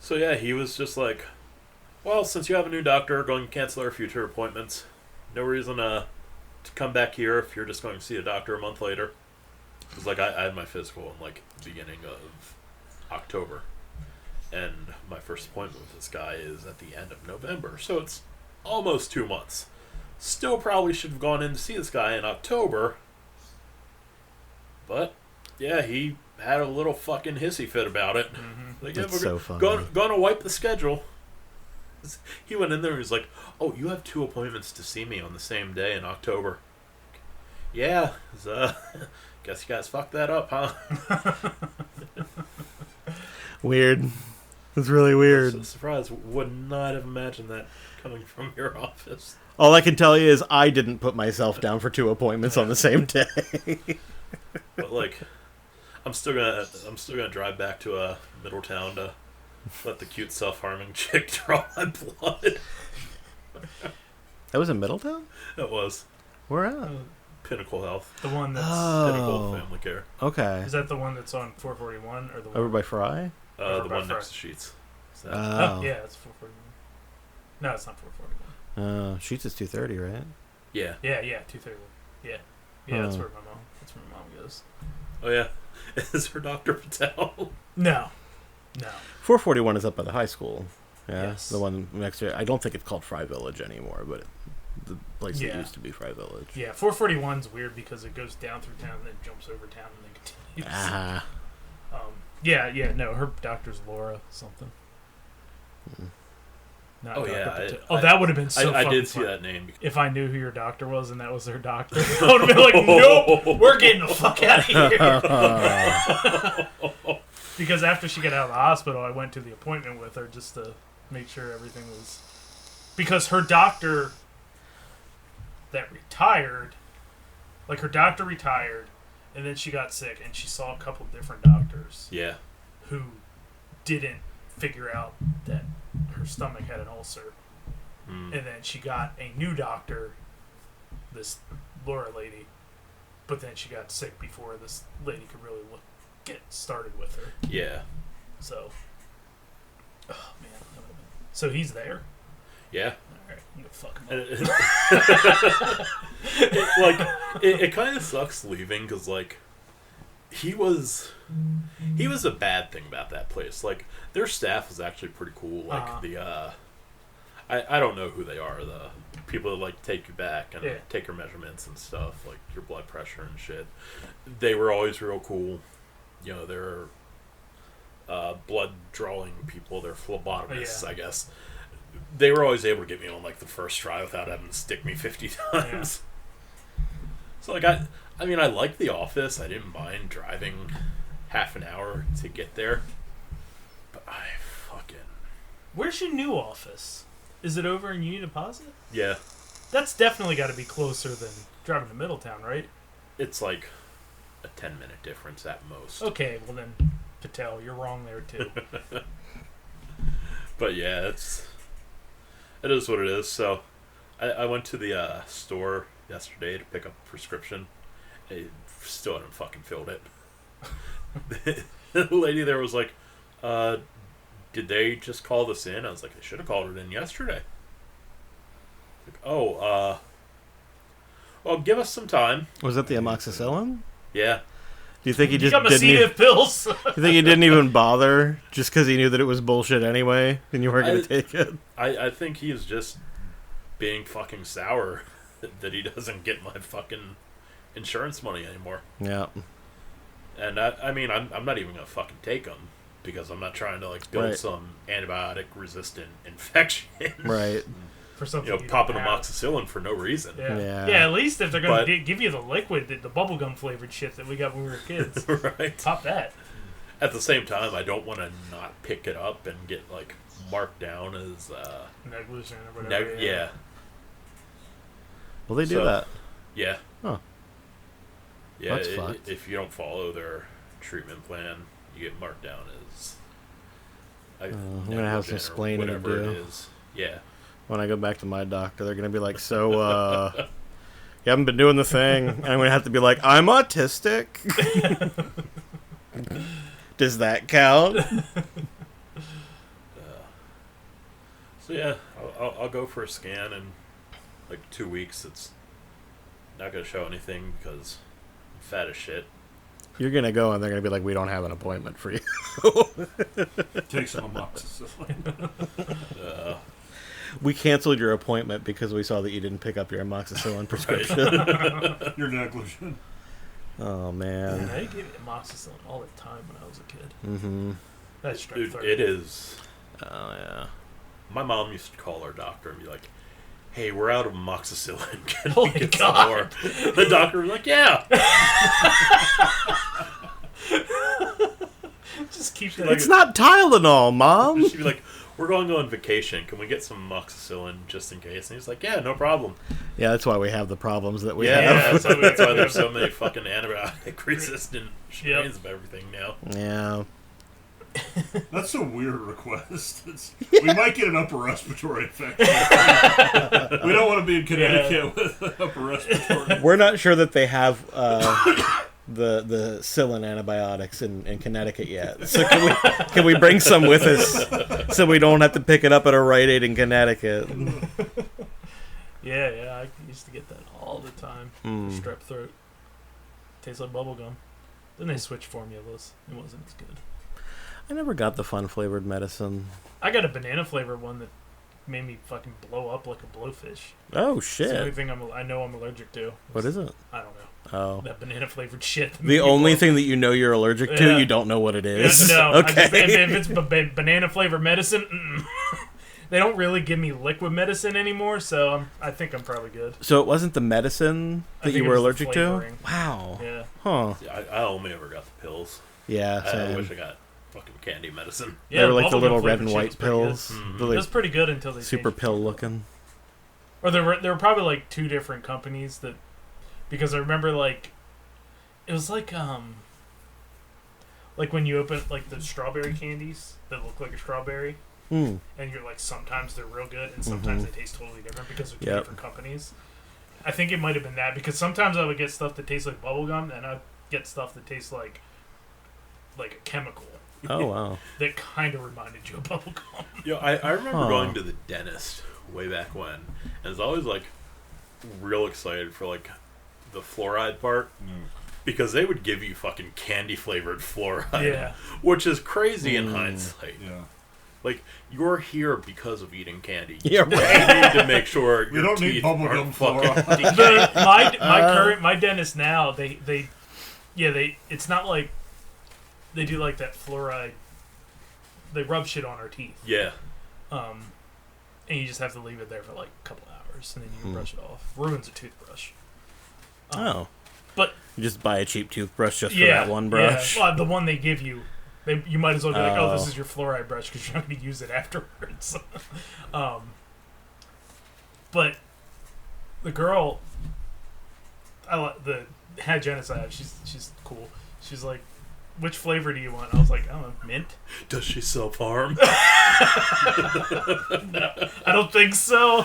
So, yeah, he was just like, well, since you have a new doctor, going to cancel our future appointments. No reason to come back here if you're just going to see a doctor a month later. Because, like, I had my physical in, like, the beginning of October. And my first appointment with this guy is at the end of November. So it's almost 2 months. Still probably should have gone in to see this guy in October. But, yeah, he had a little fucking hissy fit about it. Like, yeah, That's so funny. Going to wipe the schedule. He went in there and he's like, oh, you have 2 appointments to see me on the same day in October. Yeah, guess you guys fucked that up, huh? Weird. It's really weird. So surprised. Would not have imagined that coming from your office. All I can tell you is I didn't put myself down for 2 appointments on the same day. But like, I'm still gonna drive back to Middletown to let the cute self-harming chick draw my blood. That was in Middletown? It was Where at? Pinnacle Health. The one that's Pinnacle Family Care. Okay. is that the one that's on 441 or the one? Over by Fry? The Over by one Fry. next to Sheets. Is that- Oh, yeah, it's 441. No, it's not 441. Sheets is 230, right? yeah. Yeah, 231. Yeah, that's where my mom goes. Oh yeah. Is her Dr. Patel? No, No. 441 is up by the high school. Yeah, Yes. the one next to it. I don't think it's called Fry Village anymore, but the place that Yeah. used to be Fry Village. Yeah, 441's weird because it goes down through town and then jumps over town and then continues. Ah. No, her doctor's Laura something. Not Oh, Dr. yeah, Patel. That would have been so I fucking did see fun. that name. If I knew who your doctor was and that was their doctor, I would have been like, nope, we're getting the fuck out of here. Because after she got out of the hospital, I went to the appointment with her just to make sure everything was... Because her doctor that retired, like her doctor retired, and then she got sick, and she saw a couple different doctors Yeah. who didn't figure out that her stomach had an ulcer. Mm. And then she got a new doctor, this Laura lady, but then she got sick before this lady could really get started with her. Yeah. So, oh man. So he's there? Yeah. Alright, I'm gonna fuck him up. It kind of sucks leaving because like he was a bad thing about that place. Like their staff is actually pretty cool. Like I don't know who they are. The people that like take you back and take your measurements and stuff, like your blood pressure and shit. They were always real cool. You know, they're blood drawing people. They're phlebotomists, I guess. They were always able to get me on like the first try without having to stick me 50 times. Yeah. So like I mean I liked the office. I didn't mind driving half an hour to get there. But I fucking... Where's your new office? Is it over in Union Deposit? Yeah. That's definitely got to be closer than driving to Middletown, right? It's like a 10-minute difference at most. Okay, well then, Patel, you're wrong there too. But yeah, it is what it is. So I went to the store yesterday to pick up a prescription. I still hadn't fucking filled it. The lady there was like, did they just call this in? I was like, they should have called it in yesterday. Like, well, give us some time. Was that the amoxicillin? Yeah. Do you think he just got didn't even, pills? you think he didn't even bother just because he knew that it was bullshit anyway and you weren't going to take it? I think he is just being fucking sour that he doesn't get my fucking insurance money anymore. Yeah. And I mean, I'm not even going to fucking take them because I'm not trying to like build some antibiotic resistant infection. Right. For something popping amoxicillin for no reason. Yeah, at least if they're going to give you the liquid, the bubblegum flavored shit that we got when we were kids. Right. Pop that. At the same time, I don't want to not pick it up and get like marked down as negligent or whatever. Yeah. Well, they do that. Yeah. Huh. Yeah, That's fucked. If you don't follow their treatment plan, you get marked down as I'm going to have some explaining to do. It is. Yeah. When I go back to my doctor, they're going to be like, so, you haven't been doing the thing. And I'm going to have to be like, I'm autistic. Does that count? So, yeah, I'll go for a scan in like 2 weeks. It's not going to show anything because I'm fat as shit. You're going to go and they're going to be like, we don't have an appointment for you. Take some amoxicillin. We canceled your appointment because we saw that you didn't pick up your amoxicillin prescription. You're negligent. Oh, man. I gave it amoxicillin all the time when I was a kid. Mm-hmm. That's strep Dude, throat. it is. Oh, yeah. My mom used to call our doctor and be like, hey, we're out of amoxicillin. Can Holy we get God. some more? The doctor was like, yeah. Just keep that. It's not Tylenol, Mom. She'd be like, we're going on vacation. Can we get some amoxicillin just in case? And he's like, yeah, no problem. Yeah, that's why we have the problems that we Yeah, have. that's why there's so many fucking antibiotic-resistant strains of everything now. Yeah. That's a weird request. We might get an upper respiratory infection. We don't want to be in Connecticut with an upper respiratory. We're not sure that they have the Cillin antibiotics in Connecticut yet. So can we bring some with us so we don't have to pick it up at a Rite Aid in Connecticut? Yeah, I used to get that all the time. Strep throat. Tastes like bubble gum. Then they switched formulas. It wasn't as good. I never got the fun flavored medicine. I got a banana flavored one that made me fucking blow up like a blowfish. Oh It's the only shit! thing I know I'm allergic to. What is it? I don't know. Oh, That banana flavored shit. that the made me only blow thing that you know you're allergic to, Yeah. you don't know what it is. No, okay. if it's banana flavored medicine, they don't really give me liquid medicine anymore, so I think I'm probably good. So it wasn't the medicine I that think you it were was the allergic to? flavoring. Wow. Yeah. Huh. See, I only ever got the pills. Yeah. I Same. wish I got fucking candy medicine. Yeah, They were like the bubblegum little red flavored and shit white was pretty good. pills. Mhm. The, It like, was pretty good until they super changed pill it. looking. Or there were probably like two different companies that, because I remember like it was like when you open like the strawberry candies that look like a strawberry, Hmm. and you're like sometimes they're real good and sometimes Mhm. they taste totally different because they're two Yep. different companies. I think it might have been that, because sometimes I would get stuff that tastes like bubblegum and I'd get stuff that tastes like a chemical Oh wow. that kind of reminded you of bubblegum. Yo, I remember Huh. going to the dentist way back when, and I was always like real excited for like the fluoride part, because they would give you fucking candy flavored fluoride, Yeah. which is crazy in hindsight. Yeah. Like, you're here because of eating candy. Yeah. You Right. need to make sure We your don't need teeth bubblegum aren't fucking fluoride. My dentist now, they it's not like they do like that fluoride. They rub shit on our teeth, Yeah. and you just have to leave it there for like a couple hours, and then you can brush it off. Ruins a toothbrush. Oh. But You just buy a cheap toothbrush just for yeah, that one brush. Yeah. Well, the one they give you, you might as well be like, oh, this Oh. is your fluoride brush, because you're not going to use it afterwards. But the girl, the head genocide, she's cool. She's like, which flavor do you want? I was like, I don't know, mint. Does she self-harm? No, I don't think so.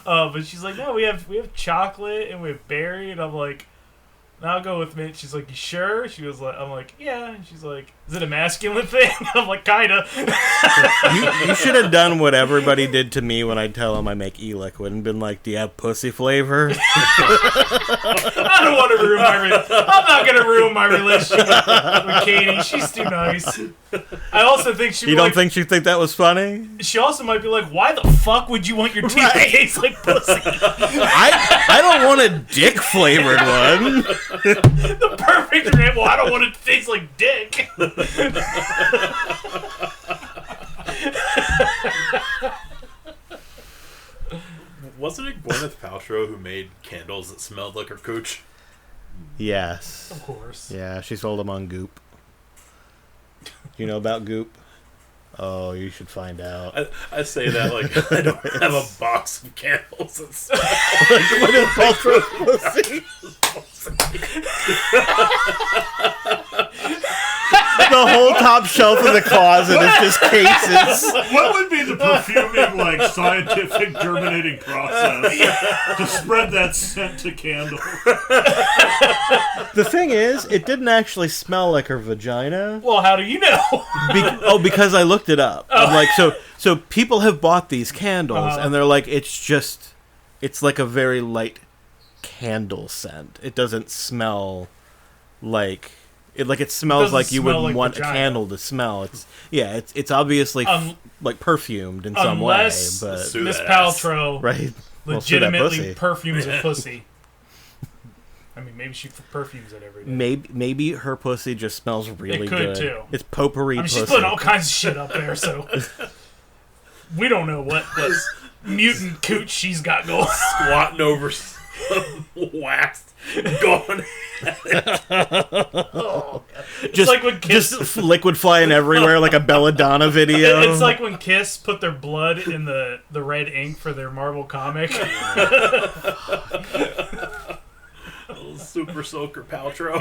But she's like, no, we have chocolate and we have berry, and I'm like, no, I'll go with mint. She's like, you sure? She was like, I'm like, yeah. And she's like, is it a masculine thing? I'm like, kinda. You should have done what everybody did to me when I tell them I make e-liquid and been like, do you have pussy flavor? I don't want to ruin I'm not gonna ruin my relationship with Katie. She's too nice. I also think she. You don't think she'd think that was funny? She also might be like, why the fuck would you want your teeth to taste like pussy? I don't want a dick flavored one. The perfect example. I don't want it to taste like dick. Wasn't it Gwyneth Paltrow who made candles that smelled like her cooch? Yes. Of course. Yeah, she sold them on Goop. You know about Goop? Oh, you should find out. I say that like I don't have a box of candles that smell. Gwyneth Paltrow's pussy. The whole top shelf of the closet is just cases. What would be the perfuming, like, scientific germinating process to spread that scent to candle? The thing is, it didn't actually smell like her vagina. Well, how do you know? Because I looked it up. I'm like, so people have bought these candles, and they're like, it's like a very light candle scent. It doesn't smell like it smells like you would smell like want vagina. a candle to smell. It's obviously like perfumed in some way, Unless but Sue Miss that ass. Paltrow right. Well, sue that legitimately pussy. perfumes a pussy. I mean, maybe she perfumes it every day. Maybe her pussy just smells really It could, good. too. It's potpourri I mean, pussy. she's putting all kinds of shit up there, so we don't know what mutant cooch she's got going. Squatting over some waxed, going. It's like when Kiss. just liquid flying everywhere like a Belladonna video. It's like when Kiss put their blood in the red ink for their Marvel comic. Super Soaker Paltrow.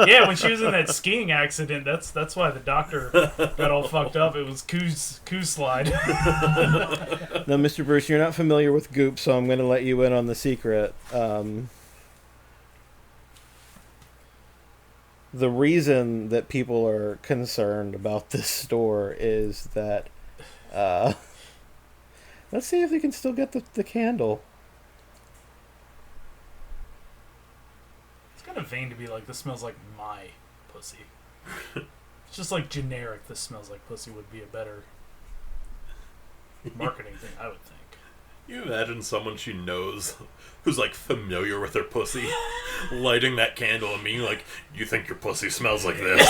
Yeah, when she was in that skiing accident, that's why the doctor got all fucked up. It was Coos slide. Now, Mr. Bruce, you're not familiar with Goop, so I'm going to let you in on the secret. The reason that people are concerned about this store is that... let's see if they can still get the candle. It's kind of vain to be like, this smells like my pussy. It's just like generic, this smells like pussy would be a better marketing thing, I would think. You imagine someone she knows who's like familiar with her pussy lighting that candle and being like, "You think your pussy smells like this?"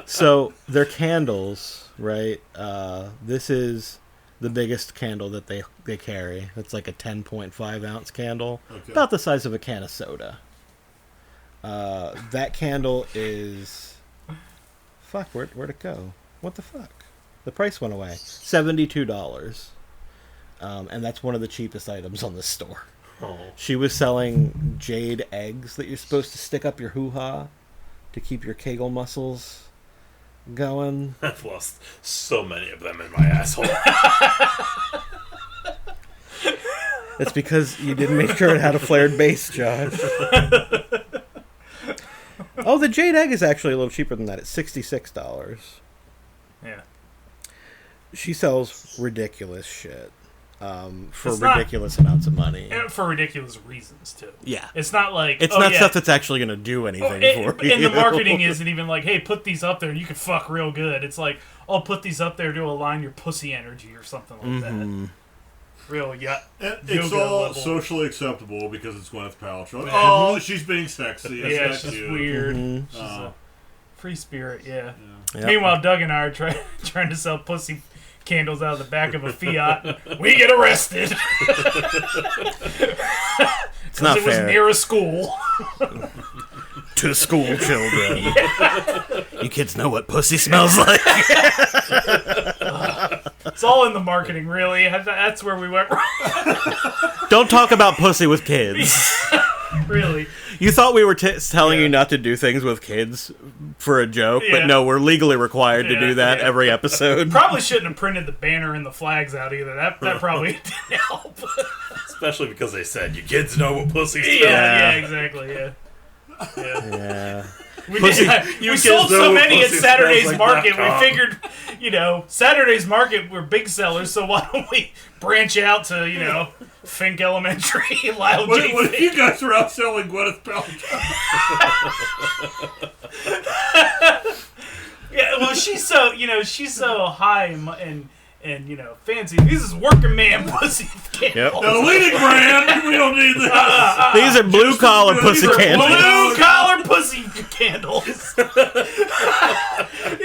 So they're candles, right? This is the biggest candle that they carry. It's like a 10.5 ounce candle, Okay. about the size of a can of soda. That candle is... Fuck, where'd it go? What the fuck? The price went away. $72. And that's one of the cheapest items on the store. Oh. She was selling jade eggs that you're supposed to stick up your hoo-ha to keep your Kegel muscles going. I've lost so many of them in my asshole. It's because you didn't make sure it had a flared base, Josh. Oh, the jade egg is actually a little cheaper than that. It's $66. Yeah. She sells ridiculous shit for It's not- ridiculous amounts of money. And for ridiculous reasons, too. Yeah. It's not like... It's oh, not yeah. stuff that's actually going to do anything for you. And the marketing isn't even like, hey, put these up there and you can fuck real good. It's like, I'll put these up there to align your pussy energy or something like that. Real, yeah. And it's yoga all level. socially acceptable because it's Gwyneth Paltrow. Oh. And she's being sexy. Yeah, it's just cute. weird. Mhm. She's a free spirit, yeah. Yep. Meanwhile, Doug and I are trying to sell pussy candles out of the back of a Fiat. We get arrested. It's not it was fair. near a school. To school children. You kids know what pussy smells like. It's all in the marketing, really. That's where we went wrong. Don't talk about pussy with kids. Really. You thought we were telling you not to do things with kids for a joke, Yeah. but no, we're legally required to do that every episode. Probably shouldn't have printed the banner and the flags out either. That probably didn't help. Especially because they said, "You kids know what pussy smells." Yeah, exactly, yeah. Yeah. We, Pussy- we sold know so what many at pussy Saturday's smells like Market. .com. We figured, Saturday's Market were big sellers, so why don't we branch out to, Fink Elementary, Lyle What J. if Fink. you guys are out selling Gwyneth Paltrow? Yeah, well, she's so high and fancy. This is working man pussy candles. The leading brand, we don't need this. These are blue collar pussy candles. Blue collar pussy candles. These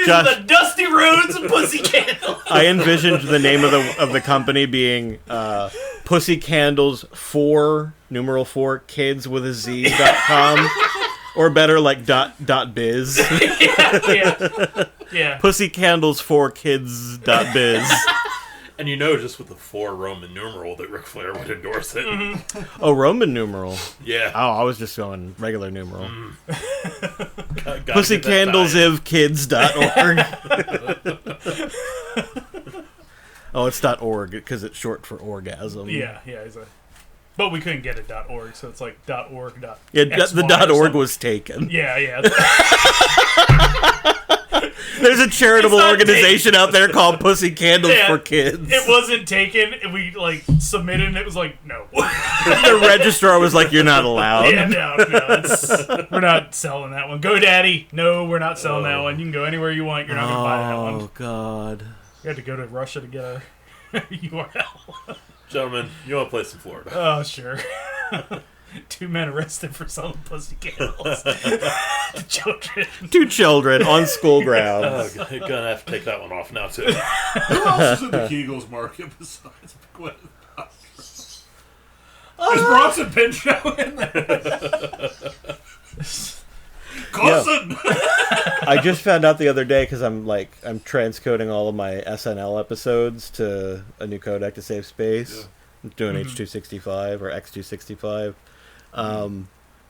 Josh- are the Dusty Roads of pussy candles. I envisioned the name of the company being Pussy Candles 4 kids with a Z.com. Or better, like .biz. Yeah. Pussy Candles 4 kids.biz. And just with the 4 Roman numeral that Ric Flair would endorse it. Oh, Roman numeral. Yeah. Oh, I was just going regular numeral. Gotta Pussy get that Candles diet. if kids.org. Oh, it's .org because it's short for orgasm. Yeah. But we couldn't get a .org, so it's like .org. Yeah, XY the or .org something. was taken. Yeah. There's a charitable It's not organization out there called Pussy Candles for Kids. It wasn't taken. And we submitted, and it was like, no. The registrar was like, "You're not allowed." Yeah, no, we're not selling that one. GoDaddy, no, we're not selling that one. You can go anywhere you want. You're not gonna buy that one. Oh God. You had to go to Russia to get a URL. Gentlemen, you want to play some Florida? Oh, sure. 2 men arrested for selling pussy candles to children. 2 children on school grounds. Oh, you're gonna have to take that one off now too. Who else is in the Kegels market besides Gwyneth Paltrow? Is Bronson Pinchot in there? Cousin! I just found out the other day because I'm transcoding all of my SNL episodes to a new codec to save space. Yeah. I'm doing H265 or X265.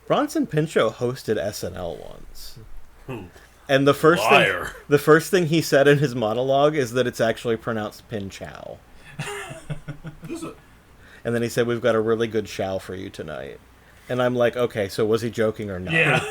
Bronson Pinchot hosted SNL once. And the first thing he said in his monologue is that it's actually pronounced Pinchow. Is it? And then he said, "We've got a really good chow for you tonight." And I'm like, okay, so was he joking or not? Yeah.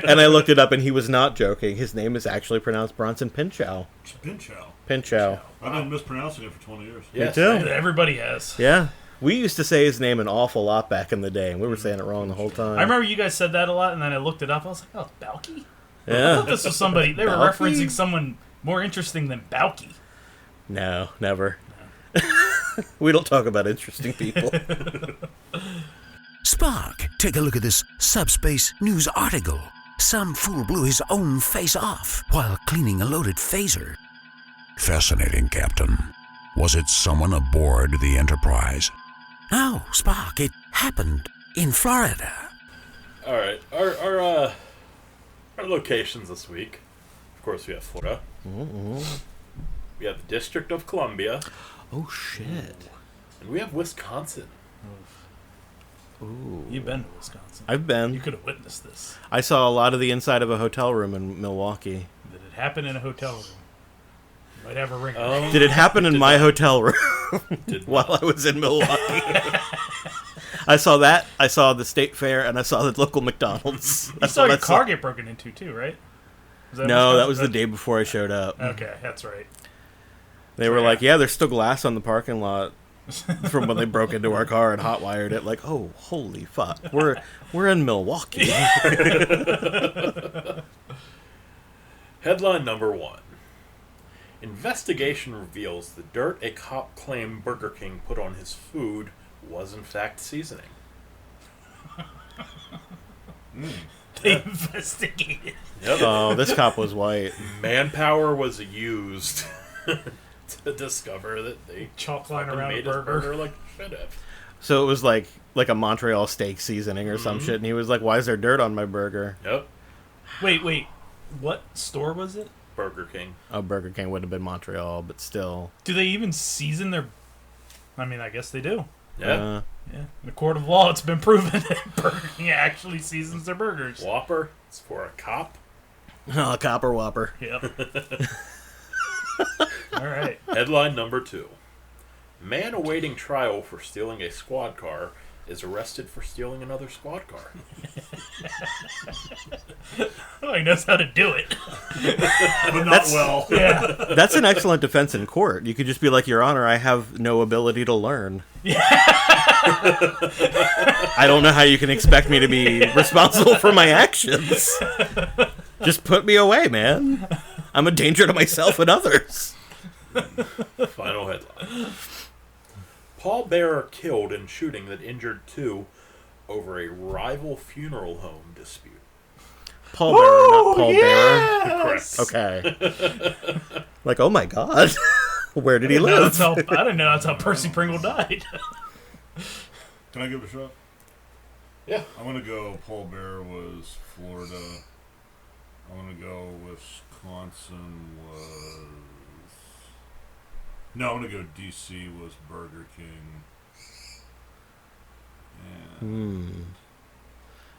And I looked it up, and he was not joking. His name is actually pronounced Bronson Pinchot. Pinchot. Pinchot. I've been mispronouncing it for 20 years. Yeah, Me too. same. Everybody has. Yeah. We used to say his name an awful lot back in the day, and we were saying it wrong the whole time. I remember you guys said that a lot, and then I looked it up. I was like, oh, it's Balky? I Yeah. thought this was somebody. They were Balky? referencing someone more interesting than Balky. No, never. We don't talk about interesting people. Spock, take a look at this subspace news article. Some fool blew his own face off while cleaning a loaded phaser. Fascinating, Captain. Was it someone aboard the Enterprise? No, Spock, it happened in Florida. All right, our locations this week. Of course, we have Florida. Mm-hmm. We have the District of Columbia, Oh, shit. and we have Wisconsin. Ooh. You've been to Wisconsin. I've You been. could have witnessed this. I saw a lot of the inside of a hotel room in Milwaukee. Did it happen in a hotel room? You might have a ringer. Did it happen in my hotel room Did while I was in Milwaukee? I saw that. I saw the state fair, and I saw the local McDonald's. You That's saw what your I car get broken into, too, right? Was No, Wisconsin? that was the day before I showed up. Okay, that's right. They were like, yeah, there's still glass on the parking lot from when they broke into our car and hotwired it. Like, oh, holy fuck. We're in Milwaukee. Headline number 1. Investigation reveals the dirt a cop claimed Burger King put on his food was in fact seasoning. They investigated. Yep. Oh, this cop was white. Manpower was used to discover that they Chalk line fucking around a made his burger. burger like should have. So it was like a Montreal steak seasoning or some shit, and he was like, why is there dirt on my burger? Yep. Wait. What store was it? Burger King. Oh, Burger King would have been Montreal, but still. Do they even season their... I mean, I guess they do. Yeah. Yeah. In a court of law, it's been proven that Burger King actually seasons their burgers. Whopper. It's for a cop. Oh, Copper Whopper. Yep. All right. Headline number 2. Man awaiting trial for stealing a squad car is arrested for stealing another squad car. Oh, he knows how to do it. But not well. Yeah. That's an excellent defense in court. You could just be like, Your Honor, I have no ability to learn. I don't know how you can expect me to be responsible for my actions. Just put me away, man. I'm a danger to myself and others. Final headline. Pallbearer killed in shooting that injured 2 over a rival funeral home dispute. Pallbearer, not Paul yes! Bearer. Okay. Like, oh my god. Where did he live? I didn't know that's how Percy Pringle died. Can I give it a shot? Yeah. I'm going to go Paul Bear was Florida. I'm going to go Wisconsin was... No, I'm going to go D.C. was Burger King. And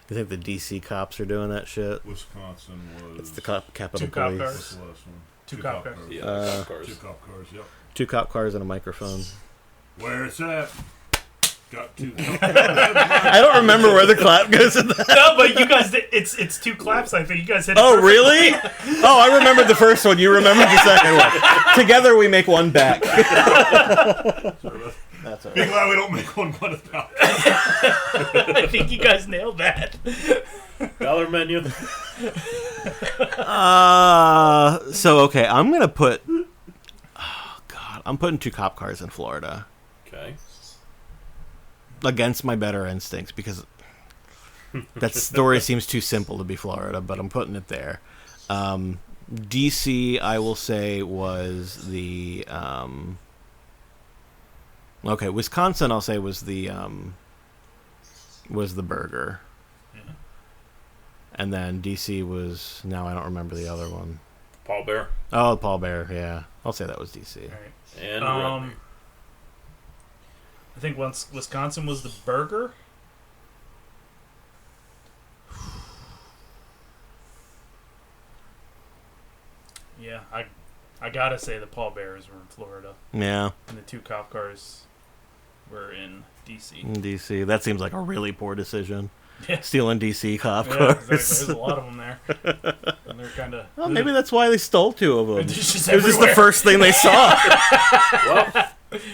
You think the DC cops are doing that shit? Wisconsin was... It's the Capitol Two cop Police. What's the last one? Two cop cars. cars. Yeah, cop cars. Two cop cars, yep. 2 cop cars and a microphone. Where it's at. Got 2 I don't remember where the clap goes in that. No, but you guys, it's 2 claps. I think you guys hit it. Oh, perfectly. really? Oh, I remembered the first one. You remembered the second one. Together we make one back. That's all Be right. glad we don't make one but about. I think you guys nailed that. Dollar menu. So, okay, I'm going to put... Oh, God. I'm putting 2 cop cars in Florida. Okay. Against my better instincts, because that story seems too simple to be Florida, but I'm putting it there. DC, I will say, was the... okay, Wisconsin, I'll say, was the burger. Yeah. And then DC was... Now I don't remember the other one. Pallbearer. Oh, Paul Bear, yeah. I'll say that was DC. All right. And red meat. I think once Wisconsin was the burger. Yeah, I gotta say the pallbearers were in Florida, Yeah, and the 2 cop cars were in DC. in DC. That seems like a really poor decision. stealing DC cop Yeah, cars. exactly. There's a lot of them there. And they're kind of... Well, maybe that's why they stole 2 of them. It's just It was just the everywhere. first thing they saw. Well,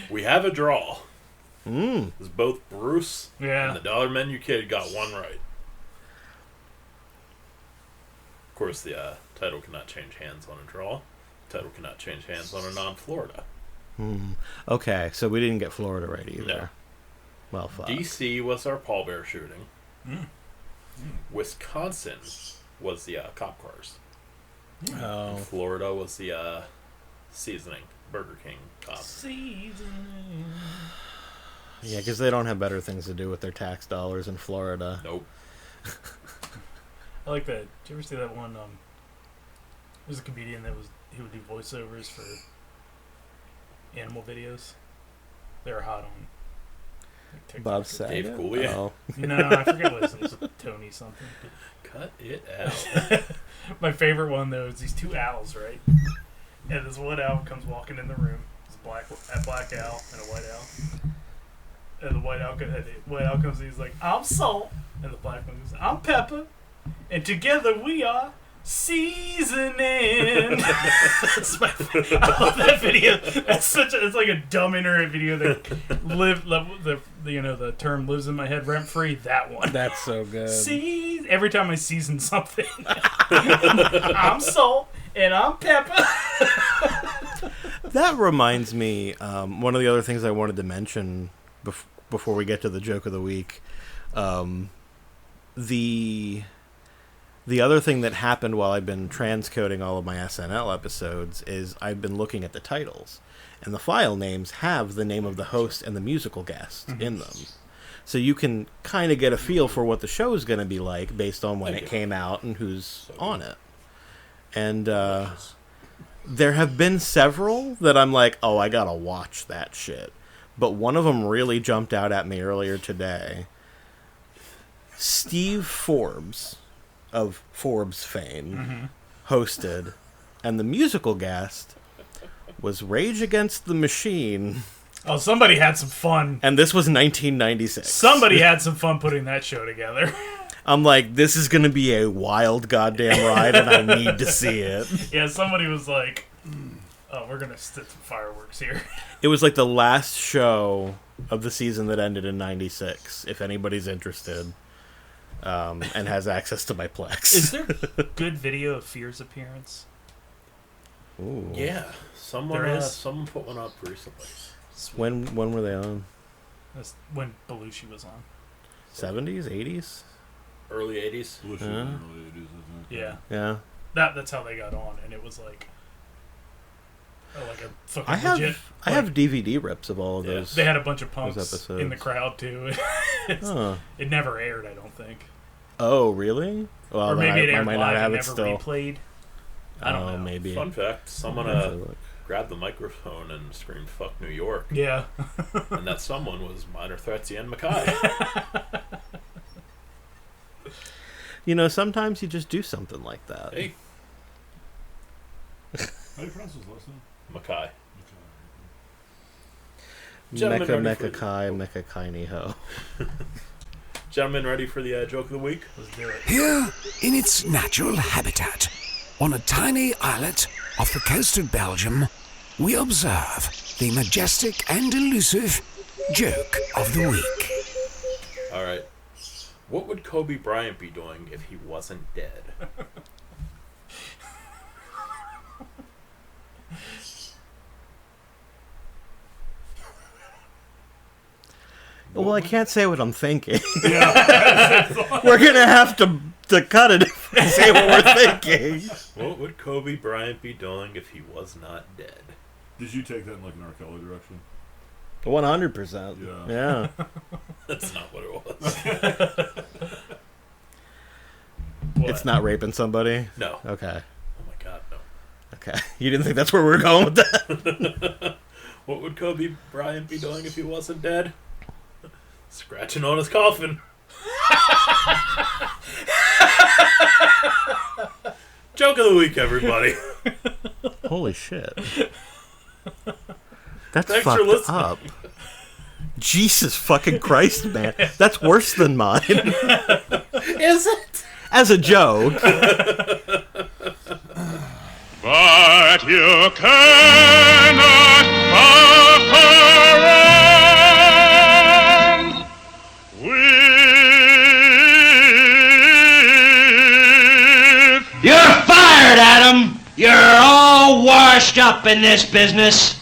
we have a draw. Mm. It's both Bruce Yeah. and the Dollar Menu Kid got one right. Of course, the title cannot change hands on a draw. Title cannot change hands on a non-Florida. Okay, so we didn't get Florida right either. No. Well, fuck. DC was our pallbearer shooting. Wisconsin was the cop cars. Oh. Florida was the seasoning Burger King cop. Yeah, because they don't have better things to do with their tax dollars in Florida. Nope. I like that. Did you ever see that one? There's a comedian he would do voiceovers for animal videos. They were hot on like, TikTok. Bob Saget? Dave Coulier. Oh. No, I forget what it was. Tony something. Cut it out. My favorite one though is these 2 owls, right? And this one owl comes walking in the room. It's a black owl and a white owl. And the white owl comes in, he's like, "I'm Salt," and the black one goes, "I'm Pepper," and together we are seasoning. That's I love that video. It's like a dumb internet video that the term lives in my head rent free. That one. That's so good. Every time I season something, I'm Salt and I'm Pepper. That reminds me, one of the other things I wanted to mention before we get to the joke of the week, the other thing that happened while I've been transcoding all of my SNL episodes is I've been looking at the titles, and the file names have the name of the host and the musical guest in them. So you can kind of get a feel for what the show is going to be like based on when it came out and who's on it. And there have been several that I'm like, oh, I got to watch that shit. But one of them really jumped out at me earlier today. Steve Forbes of Forbes fame hosted, and the musical guest was Rage Against the Machine. Oh, somebody had some fun. And this was 1996. Somebody had some fun putting that show together. I'm like, this is going to be a wild goddamn ride, and I need to see it. Yeah, somebody was like, "Oh, we're gonna stick some fireworks here." It was like the last show of the season that ended in 96, if anybody's interested, and has access to my Plex. Is there good video of Fear's appearance? Ooh. Yeah, There is? someone put one up recently. When were they on? That's when Belushi was on. 70s? 80s? Early 80s. Bullshit in the early 80s, isn't it? Yeah, Yeah. that's how they got on, and it was like a fucking I have legit. I have DVD rips of all of Yeah. those. They had a bunch of punks episodes. in the crowd too. Huh. It never aired, I don't think, Oh, really? Well, or maybe it I aired might live not have and it never still. replayed. I don't know. Maybe. Fun fact: someone I'll have to look. grabbed the microphone and screamed "Fuck New York," Yeah. and that someone was Minor Threat's Ian Mackay. You know, sometimes you just do something like that. Hey, How do you pronounce his last name? Mackay. Mecha Gentlemen, ready Mecha for Kai Mecha Kaini Ho. Gentlemen, ready for the joke of the week? Let's do it. Here, in its natural habitat, on a tiny islet off the coast of Belgium, we observe the majestic and elusive joke of the week. All right. What would Kobe Bryant be doing if he wasn't dead? Well, I can't say what I'm thinking. We're gonna have to cut it if we say what we're thinking. What would Kobe Bryant be doing if he was not dead? Did you take that in like an R. Kelly direction? 100%. Yeah. Yeah. That's not what it was. It's not raping somebody. No. Okay. Oh my God, no. Okay. You didn't think that's where we were going with that? What would Kobe Bryant be doing if he wasn't dead? Scratching on his coffin. Joke of the week, everybody. Holy shit. That's Thanks for fucked listening. up. Jesus fucking Christ, man. That's worse than mine. Is it? As a joke. But you cannot fuck around with... You're fired, Adam! You're all washed up in this business.